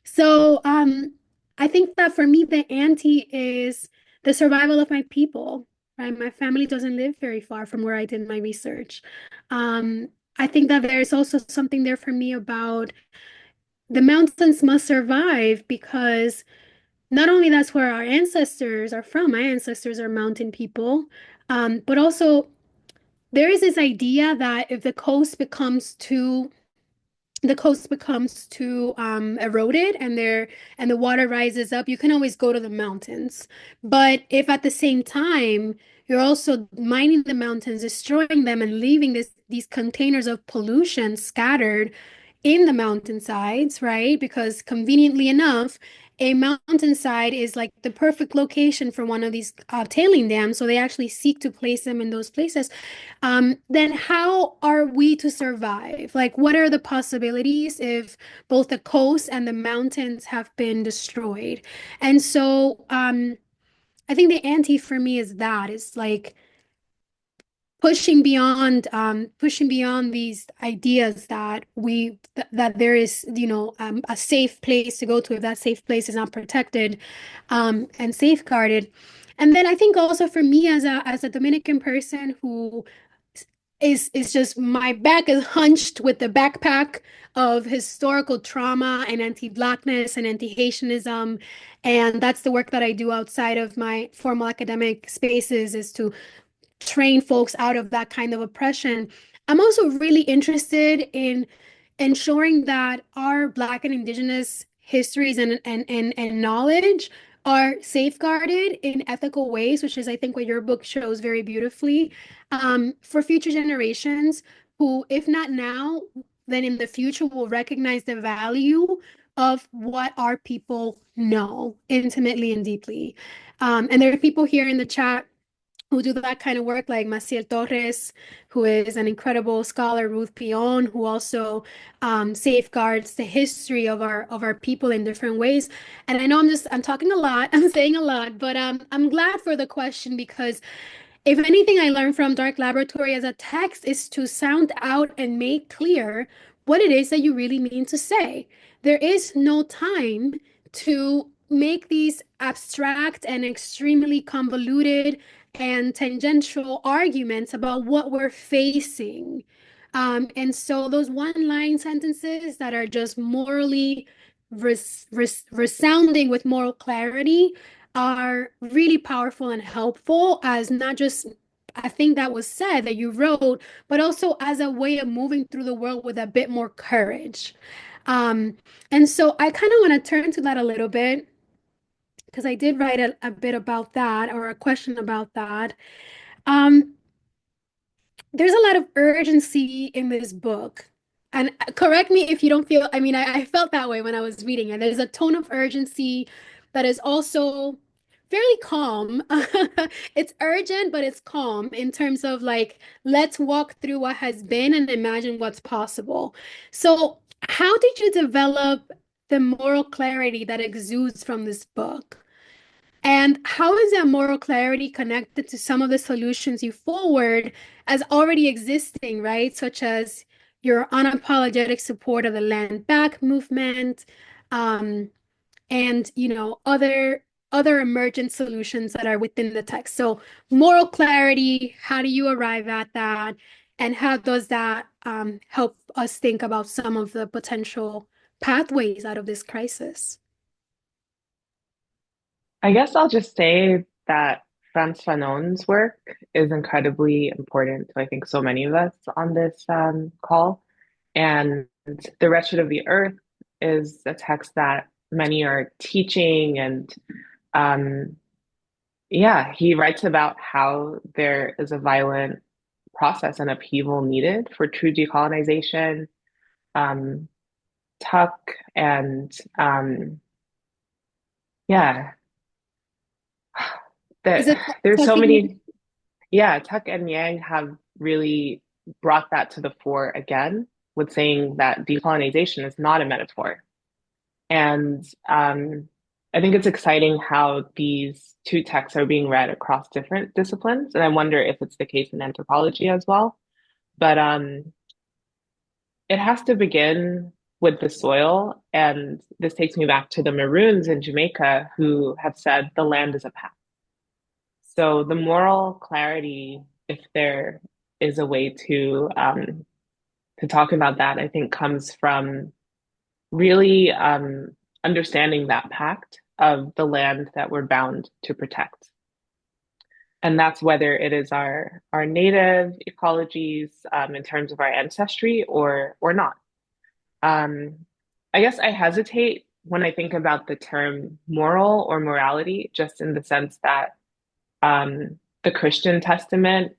So I think that for me, the ante is the survival of my people, right? My family doesn't live very far from where I did my research. I think that there's also something there for me about the mountains must survive because not only that's where our ancestors are from, my ancestors are mountain people, but also there is this idea that if the coast becomes too eroded and the water rises up, you can always go to the mountains. But if at the same time you're also mining the mountains, destroying them, and leaving these containers of pollution scattered in the mountainsides, right? Because conveniently enough, a mountainside is like the perfect location for one of these tailing dams. So they actually seek to place them in those places. Then how are we to survive? Like, what are the possibilities if both the coast and the mountains have been destroyed? And so, I think the ante for me is that is like pushing beyond these ideas that that there is, a safe place to go to if that safe place is not protected, and safeguarded. And then I think also for me as a Dominican person who is just my back is hunched with the backpack of historical trauma and anti-Blackness and anti-Haitianism. And that's the work that I do outside of my formal academic spaces, is to train folks out of that kind of oppression. I'm also really interested in ensuring that our Black and Indigenous histories and knowledge are safeguarded in ethical ways, which is, I think, what your book shows very beautifully, for future generations who, if not now, then in the future will recognize the value of what our people know intimately and deeply. And there are people here in the chat who do that kind of work, like Maciel Torres, who is an incredible scholar, Ruth Pion, who also safeguards the history of our people in different ways. And I know I'm talking a lot, I'm saying a lot, but I'm glad for the question, because if anything I learned from Dark Laboratory as a text is to sound out and make clear what it is that you really mean to say. There is no time to make these abstract and extremely convoluted and tangential arguments about what we're facing. And so those one-line sentences that are just morally resounding with moral clarity are really powerful and helpful, as not just a thing that was said that you wrote, but also as a way of moving through the world with a bit more courage. Um, and so I kind of want to turn to that a little bit, because I did write a bit about that, or a question about that. Um, there's a lot of urgency in this book. And correct me if you don't feel, I mean, I felt that way when I was reading it. There's a tone of urgency that is also fairly calm. It's urgent, but it's calm in terms of like, let's walk through what has been and imagine what's possible. So, how did you develop the moral clarity that exudes from this book? And how is that moral clarity connected to some of the solutions you forward as already existing, right? Such as your unapologetic support of the land back movement, um, and other emergent solutions that are within the text. So moral clarity, how do you arrive at that? And how does that help us think about some of the potential pathways out of this crisis? I guess I'll just say that Frantz Fanon's work is incredibly important to, I think, so many of us on this call. And The Wretched of the Earth is a text that many are teaching. And um, yeah, he writes about how there is a violent process and upheaval needed for true decolonization. Um, Tuck and yeah, Is that it there's so talking? many. Yeah, Tuck and Yang have really brought that to the fore again with saying that decolonization is not a metaphor. And I think it's exciting how these two texts are being read across different disciplines. And I wonder if it's the case in anthropology as well. But it has to begin with the soil. And this takes me back to the Maroons in Jamaica who have said the land is a path. So the moral clarity, if there is a way to talk about that, I think comes from really understanding that pact of the land that we're bound to protect. And that's whether it is our native ecologies in terms of our ancestry or not. Um, I guess I hesitate when I think about the term moral or morality, just in the sense that the Christian Testament,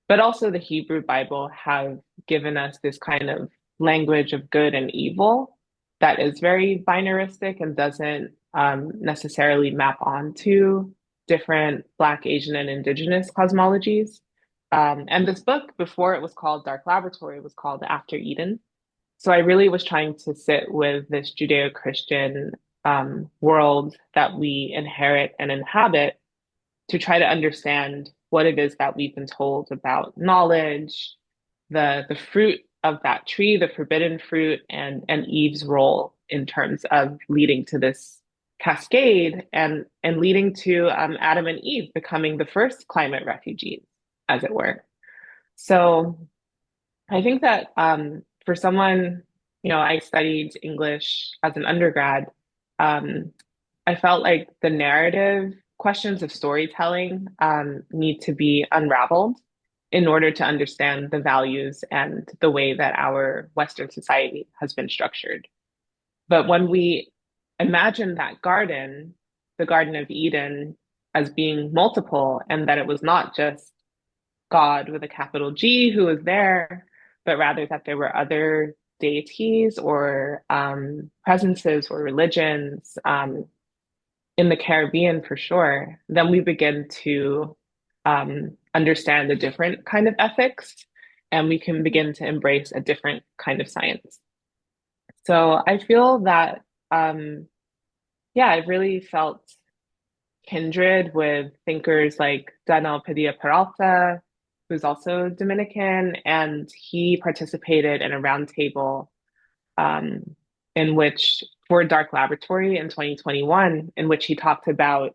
but also the Hebrew Bible have given us this kind of language of good and evil that is very binaristic and doesn't necessarily map onto different Black, Asian, and Indigenous cosmologies. And this book, before it was called Dark Laboratory, was called After Eden. So I really was trying to sit with this Judeo-Christian world that we inherit and inhabit to try to understand what it is that we've been told about knowledge, the fruit of that tree, the forbidden fruit, and Eve's role in terms of leading to this cascade and leading to Adam and Eve becoming the first climate refugees, as it were. So I think that for someone, I studied English as an undergrad. Um, I felt like the narrative questions of storytelling need to be unraveled in order to understand the values and the way that our Western society has been structured. But when we imagine that garden, the Garden of Eden, as being multiple, and that it was not just God with a capital G who was there, but rather that there were other deities or presences or religions in the Caribbean for sure, then we begin to understand a different kind of ethics and we can begin to embrace a different kind of science. So I feel that, yeah, I really felt kindred with thinkers like Daniel Padilla Peralta, who's also Dominican, and he participated in a roundtable in which for Dark Laboratory in 2021, in which he talked about,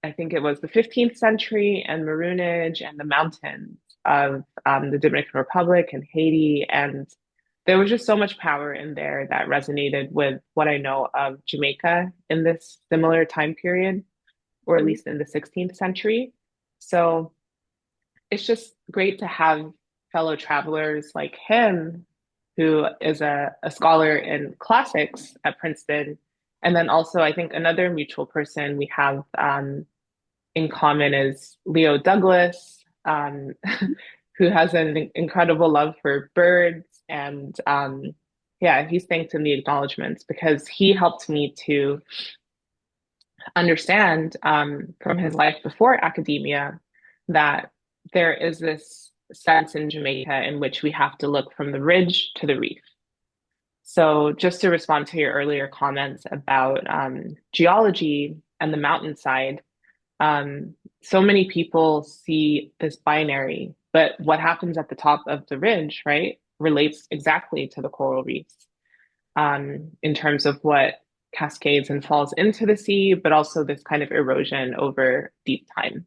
I think it was the 15th century and Maroonage and the mountains of the Dominican Republic and Haiti. And there was just so much power in there that resonated with what I know of Jamaica in this similar time period, or at least in the 16th century. So it's just great to have fellow travelers like him, who is a scholar in classics at Princeton. And then also, I think another mutual person we have in common is Leo Douglas, who has an incredible love for birds. And yeah, he's thanked in the acknowledgments because he helped me to understand from his life before academia that there is this sense in Jamaica in which we have to look from the ridge to the reef. So just to respond to your earlier comments about geology and the mountainside, so many people see this binary, but what happens at the top of the ridge, right, relates exactly to the coral reefs in terms of what cascades and falls into the sea, but also this kind of erosion over deep time.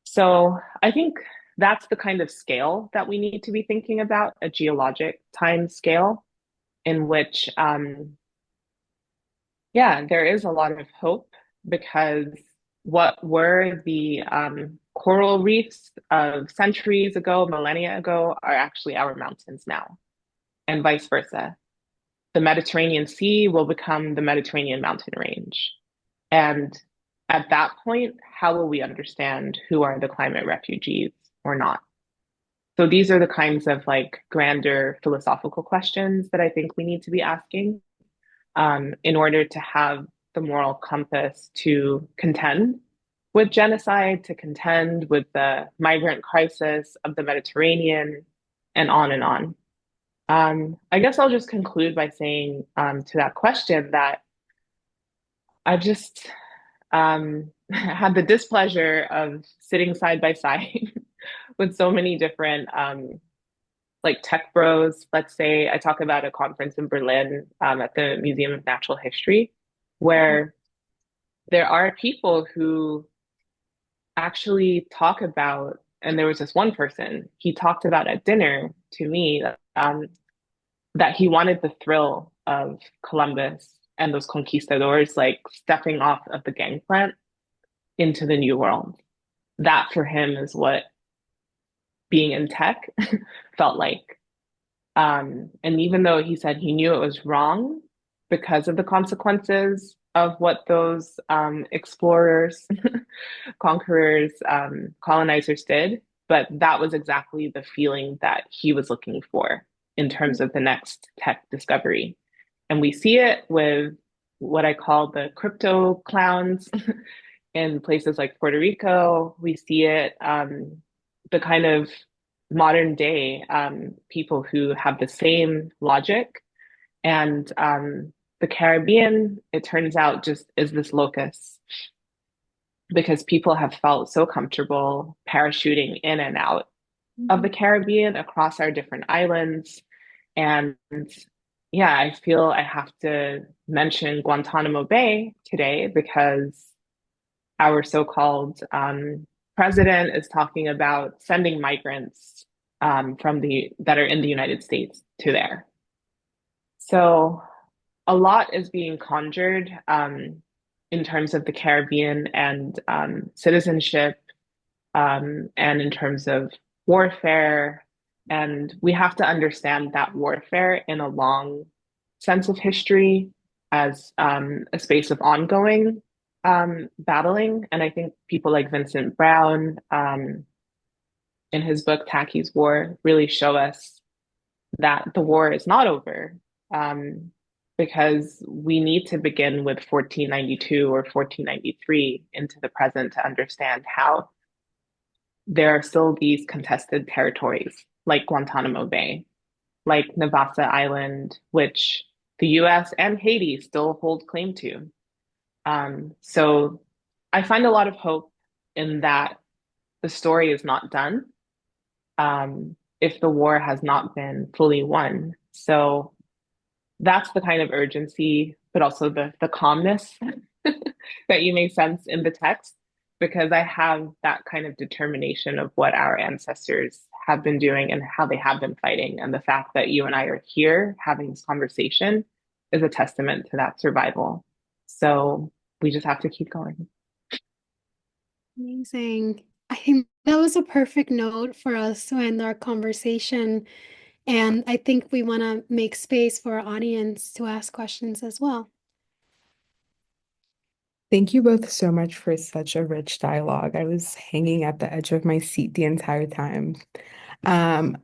So I think that's the kind of scale that we need to be thinking about, a geologic time scale in which, yeah, there is a lot of hope because what were the coral reefs of centuries ago, millennia ago, are actually our mountains now, and vice versa. The Mediterranean Sea will become the Mediterranean mountain range. And at that point, how will we understand who are the climate refugees or not? So these are the kinds of like grander philosophical questions that I think we need to be asking in order to have the moral compass to contend with genocide, to contend with the migrant crisis of the Mediterranean, and on and on. I guess I'll just conclude by saying to that question that I've just had the displeasure of sitting side by side with so many different like tech bros. Let's say I talk about a conference in Berlin at the Museum of Natural History, where there are people who actually talk about, and there was this one person, he talked about at dinner to me that he wanted the thrill of Columbus and those conquistadors like stepping off of the gangplank into the new world. That for him is what being in tech felt like. And even though he said he knew it was wrong because of the consequences of what those explorers, conquerors, colonizers did, but that was exactly the feeling that he was looking for in terms of the next tech discovery. And we see it with what I call the crypto clowns in places like Puerto Rico. We see it, the kind of modern day people who have the same logic. And the Caribbean, it turns out, just is this locus because people have felt so comfortable parachuting in and out of the Caribbean across our different islands. And yeah, I feel I have to mention Guantanamo Bay today because our so-called president is talking about sending migrants from the that are in the United States to there. So a lot is being conjured in terms of the Caribbean and citizenship and in terms of warfare. And we have to understand that warfare in a long sense of history as a space of ongoing battling. And I think people like Vincent Brown in his book, Tacky's War, really show us that the war is not over because we need to begin with 1492 or 1493 into the present to understand how there are still these contested territories like Guantanamo Bay, like Navassa Island, which the US and Haiti still hold claim to. So I find a lot of hope in that the story is not done if the war has not been fully won. So that's the kind of urgency, but also the calmness that you may sense in the text, because I have that kind of determination of what our ancestors have been doing and how they have been fighting. And the fact that you and I are here having this conversation is a testament to that survival. So we just have to keep going. Amazing. I think that was a perfect note for us to end our conversation. And I think we want to make space for our audience to ask questions as well. Thank you both so much for such a rich dialogue. I was hanging at the edge of my seat the entire time. Um,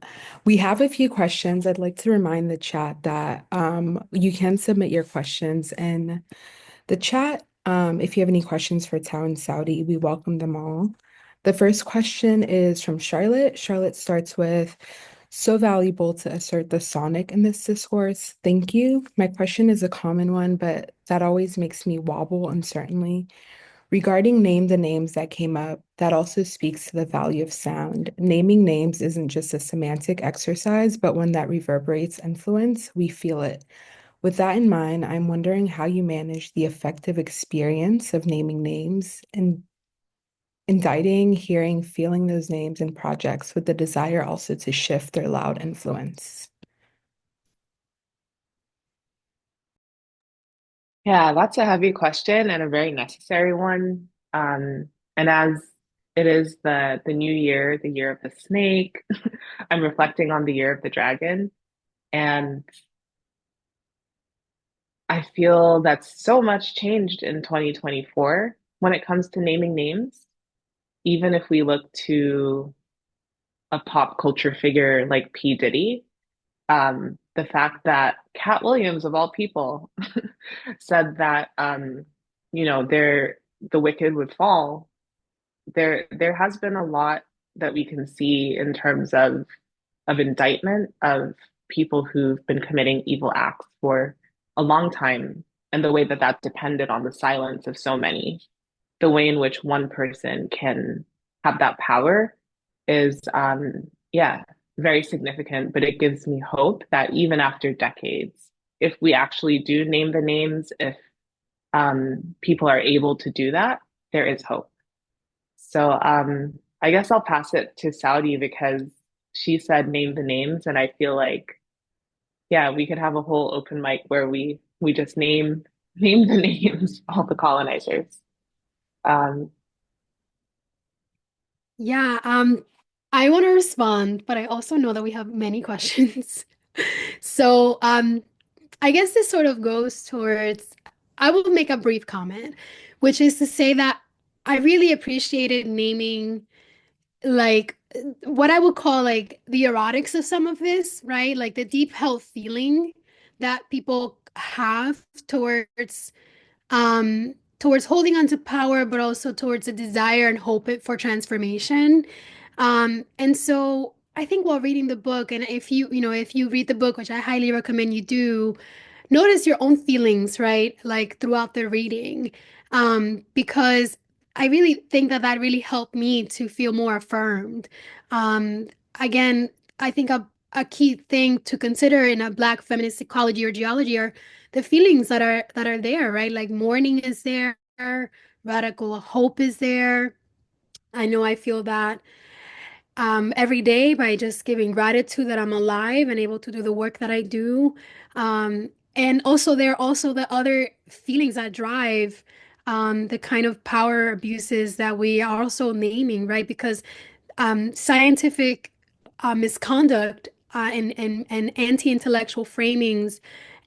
we have a few questions. I'd like to remind the chat that you can submit your questions in the chat. If you have any questions for Tao and Saudi, we welcome them all. The first question is from Charlotte. Charlotte starts with, so valuable to assert the sonic in this discourse. Thank you. My question is a common one, but that always makes me wobble uncertainly. Regarding name the names that came up, that also speaks to the value of sound. Naming names isn't just a semantic exercise, but one that reverberates influence. We feel it. With that in mind, I'm wondering how you manage the affective experience of naming names and indicting, hearing, feeling those names in projects with the desire also to shift their loud influence. Yeah, that's a heavy question and a very necessary one. And as it is the new year, the year of the snake, I'm reflecting on the year of the dragon. And I feel that so much changed in 2024 when it comes to naming names. Even if we look to a pop culture figure like P. Diddy, the fact that Cat Williams, of all people, said that the wicked would fall. There has been a lot that we can see in terms of indictment of people who've been committing evil acts for a long time, and the way that that depended on the silence of so many. The way in which one person can have that power is, yeah, very significant, but it gives me hope that even after decades, if we actually do name the names, if people are able to do that, there is hope. So I guess I'll pass it to Saudi because she said name the names, and I feel like, yeah, we could have a whole open mic where we just name name the names of all the colonizers. Um, Yeah, I want to respond, but I also know that we have many questions. So, I guess this sort of goes towards, I will make a brief comment, which is to say that I really appreciated naming like what I would call like the erotics of some of this, right? Like the deep held feeling that people have towards holding on to power, but also towards a desire and hope for transformation. And so I think while reading the book, and if you read the book, which I highly recommend you do, notice your own feelings, right? Like throughout the reading. Because I really think that that really helped me to feel more affirmed. Again, I think a key thing to consider in a Black feminist ecology or geology are the feelings that are there, right? Like mourning is there, radical hope is there. I know I feel that every day by just giving gratitude that I'm alive and able to do the work that I do. And also, there are also the other feelings that drive the kind of power abuses that we are also naming, right? Because scientific misconduct and anti-intellectual framings,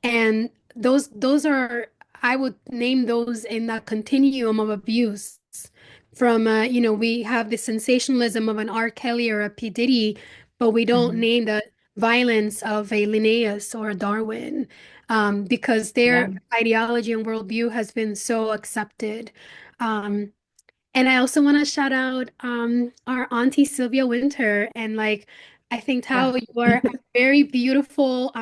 and those are, I would name those in that continuum of abuse. From we have the sensationalism of an R. Kelly or a P. Diddy, but we don't mhm. name the violence of a Linnaeus or a Darwin, because Yeah. their ideology and worldview has been so accepted. Um, and I also want to shout out our auntie Sylvia Winter. And like, I think Yeah. Tao, you are a very beautiful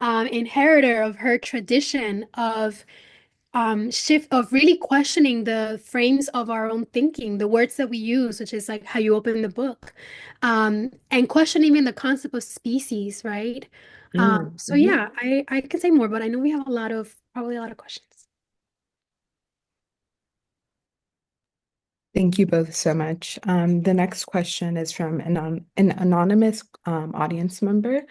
inheritor of her tradition of shift of really questioning the frames of our own thinking, the words that we use, which is like how you open the book, and questioning even the concept of species, right? So Mhm. yeah, I could say more, but I know we have probably a lot of questions. Thank you both so much. The next question is from an anonymous audience member,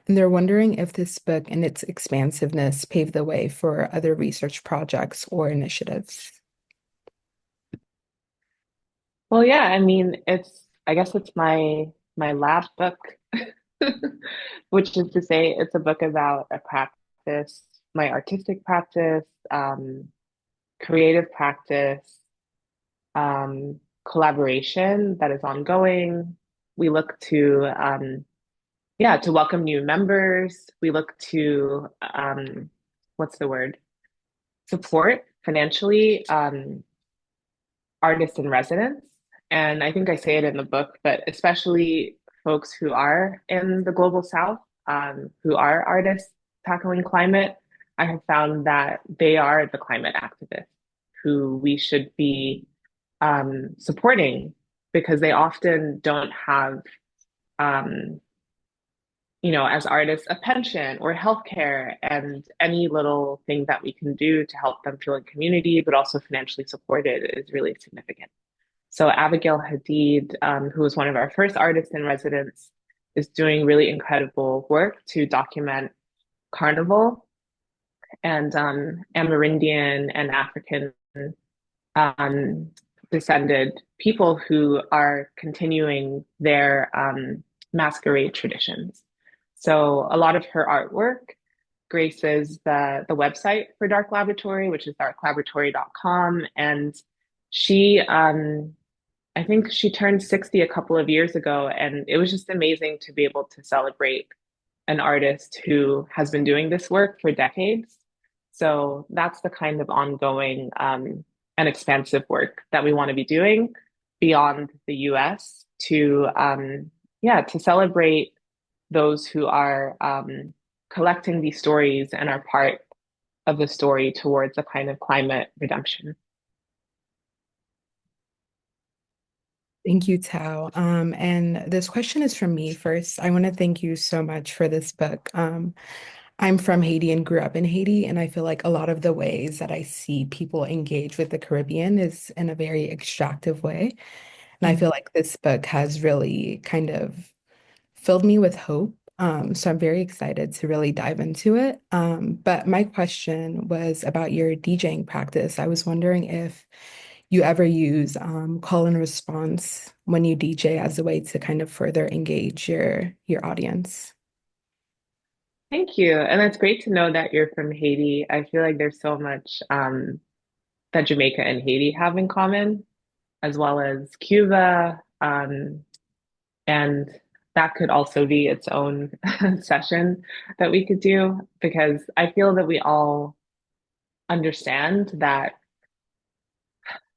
and they're wondering if this book and its expansiveness paved the way for other research projects or initiatives. Well, yeah, I mean, I guess it's my lab book, which is to say it's a book about a practice, my artistic practice, creative practice, collaboration that is ongoing. We look to yeah, to welcome new members. We look to what's the word? Support financially artists in residence. And I think I say it in the book, but especially folks who are in the global south, who are artists tackling climate, I have found that they are the climate activists who we should be supporting because they often don't have, um, as artists, a pension or healthcare and any little thing that we can do to help them feel in community, but also financially supported is really significant. So Abigail Hadid, who was one of our first artists in residence, is doing really incredible work to document Carnival and Amerindian and African um, descended people who are continuing their masquerade traditions. So a lot of her artwork graces the website for Dark Laboratory, which is darklaboratory.com. And she I think she turned 60 a couple of years ago, and it was just amazing to be able to celebrate an artist who has been doing this work for decades. So that's the kind of ongoing and expansive work that we want to be doing beyond the US to, yeah, to celebrate those who are collecting these stories and are part of the story towards a kind of climate redemption. Thank you, Tao. And this question is from me first. I want to thank you so much for this book. I'm from Haiti and grew up in Haiti, and I feel like a lot of the ways that I see people engage with the Caribbean is in a very extractive way. And I feel Mm. like this book has really kind of filled me with hope. So I'm very excited to really dive into it. But my question was about your DJing practice. I was wondering if you ever use call and response when you DJ as a way to kind of further engage your audience. Thank you. And it's great to know that you're from Haiti. I feel like there's so much that Jamaica and Haiti have in common, as well as Cuba. And that could also be its own session that we could do, because I feel that we all understand that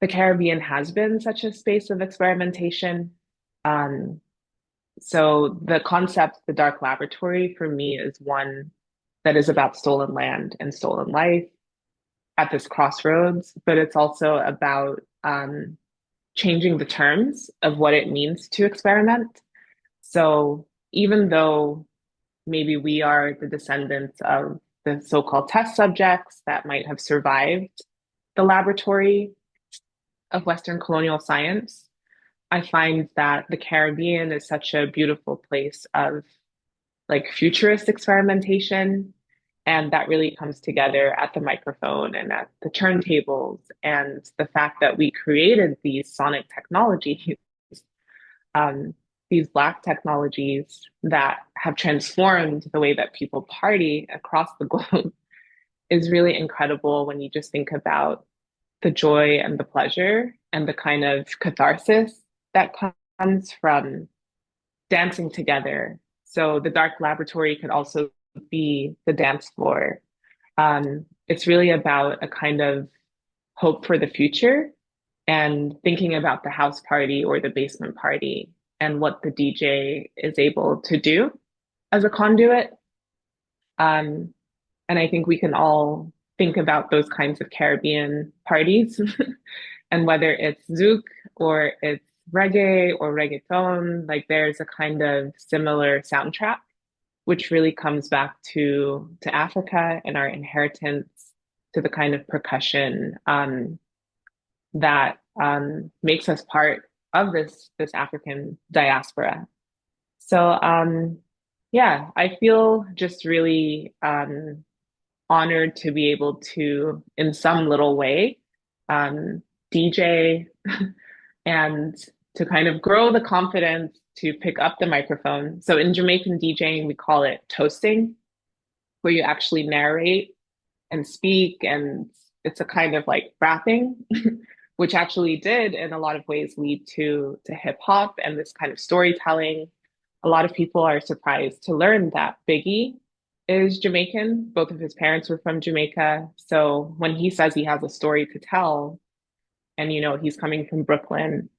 the Caribbean has been such a space of experimentation. Um, so the concept, the dark laboratory, for me is one that is about stolen land and stolen life at this crossroads, but it's also about changing the terms of what it means to experiment. So even though maybe we are the descendants of the so-called test subjects that might have survived the laboratory of Western colonial science, I find that the Caribbean is such a beautiful place of like futurist experimentation. And that really comes together at the microphone and at the turntables. And the fact that we created these sonic technologies, um, these Black technologies that have transformed the way that people party across the globe is really incredible when you just think about the joy and the pleasure and the kind of catharsis that comes from dancing together. So the dark laboratory could also be the dance floor. It's really about a kind of hope for the future and thinking about the house party or the basement party and what the DJ is able to do as a conduit. Um, and I think we can all think about those kinds of Caribbean parties and whether it's zouk or it's reggae or reggaeton, like there's a kind of similar soundtrack, which really comes back to Africa and our inheritance, to the kind of percussion that makes us part of this African diaspora. So yeah, I feel just really honored to be able to, in some little way, um, DJ and to kind of grow the confidence to pick up the microphone. So in Jamaican DJing, we call it toasting, where you actually narrate and speak, and it's a kind of like rapping, which actually did in a lot of ways lead to hip hop and this kind of storytelling. A lot of people are surprised to learn that Biggie is Jamaican. Both of his parents were from Jamaica. So when he says he has a story to tell, and he's coming from Brooklyn,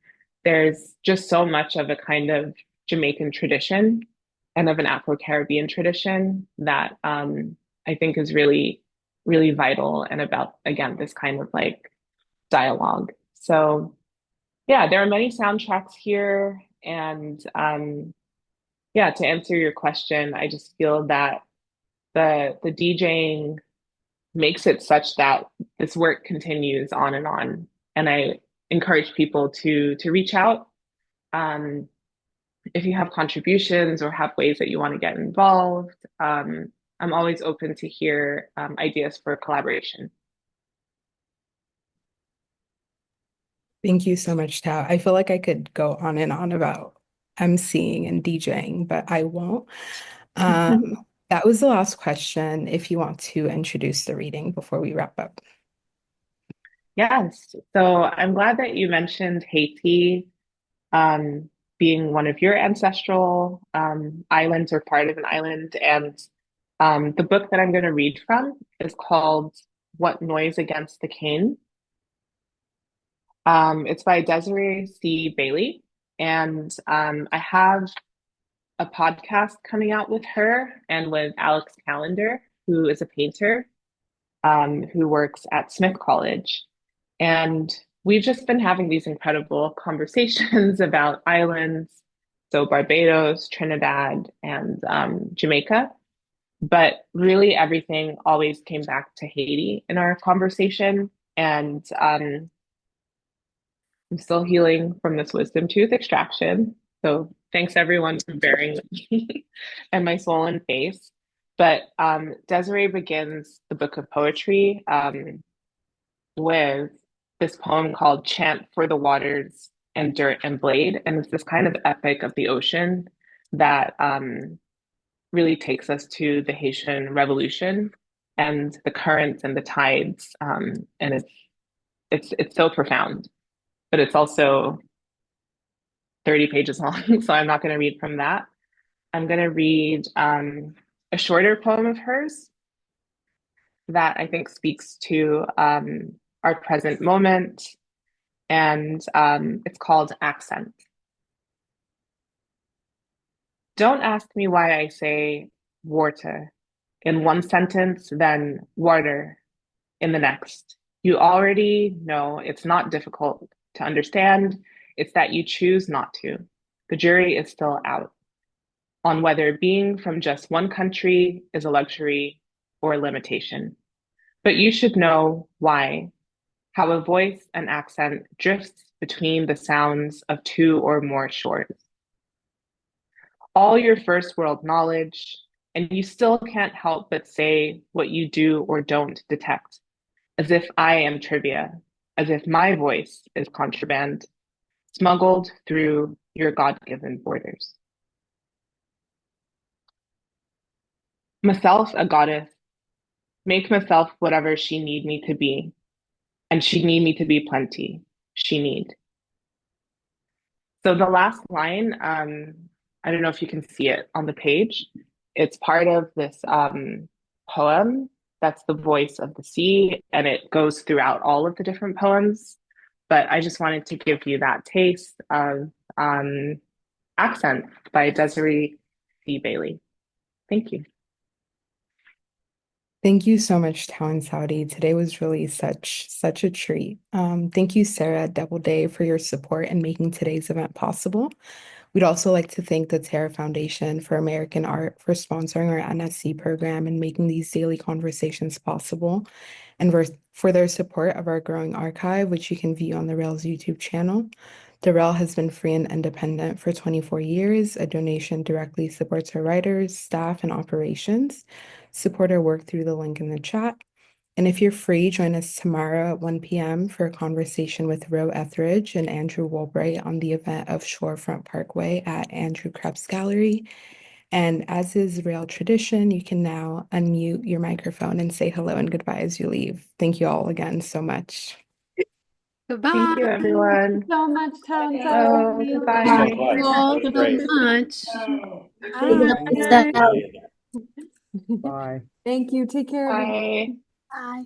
there's just so much of a kind of Jamaican tradition and of an Afro-Caribbean tradition that I think is really, really vital and about, again, this kind of like dialogue. So yeah, there are many soundtracks here. And yeah, to answer your question, I just feel that the DJing makes it such that this work continues on and on. And I encourage people to reach out. Um, if you have contributions or have ways that you want to get involved, I'm always open to hear ideas for collaboration. Thank you so much, Tao. I feel like I could go on and on about emceeing and DJing, but I won't. That was the last question. If you want to introduce the reading before we wrap up. Yes. So I'm glad that you mentioned Haiti being one of your ancestral islands or part of an island. And the book that I'm going to read from is called What Noise Against the Cane. It's by Desiree C. Bailey. And I have a podcast coming out with her and with Alex Callender, who is a painter who works at Smith College. And we've just been having these incredible conversations about islands, so Barbados, Trinidad, and Jamaica. But really, everything always came back to Haiti in our conversation. And I'm still healing from this wisdom tooth extraction. So thanks everyone for bearing with me and my swollen face. But Desiree begins the book of poetry with this poem called Chant for the Waters and Dirt and Blade. And it's this kind of epic of the ocean that really takes us to the Haitian Revolution and the currents and the tides. And it's so profound, but it's also 30 pages long, so I'm not going to read from that. I'm going to read a shorter poem of hers that I think speaks to our present moment, and it's called Accent. Don't ask me why I say water in one sentence, then water in the next. You already know it's not difficult to understand. It's that you choose not to. The jury is still out on whether being from just one country is a luxury or a limitation. But you should know why, how a voice and accent drifts between the sounds of two or more shores. All your first world knowledge, and you still can't help but say what you do or don't detect, as if I am trivia, as if my voice is contraband, smuggled through your God-given borders. Myself a goddess, make myself whatever she need me to be, and she need me to be plenty. She need. So the last line, I don't know if you can see it on the page. It's part of this poem that's the voice of the sea, and it goes throughout all of the different poems. But I just wanted to give you that taste of Accent by Desiree C. Bailey. Thank you. Thank you so much, Tao and Saudi. Today was really such a treat. Thank you, Sarah Doubleday, for your support in making today's event possible. We'd also like to thank the Terra Foundation for American Art for sponsoring our NSE program and making these daily conversations possible, and for their support of our growing archive, which you can view on the Rails YouTube channel. The Rail has been free and independent for 24 years. A donation directly supports our writers, staff, and operations. Support our work through the link in the chat. And if you're free, join us tomorrow at 1 p.m. for a conversation with Ro Etheridge and Andrew Woolbright on the event of Shorefront Parkway at Andrew Krebs Gallery. And as is Rail tradition, you can now unmute your microphone and say hello and goodbye as you leave. Thank you all again so much. Goodbye. Thank you, everyone. So much, Tom. Oh, goodbye. Thank you all so Great. much. Bye. Bye. Bye. Thank you. Take care, everyone. Bye. Bye.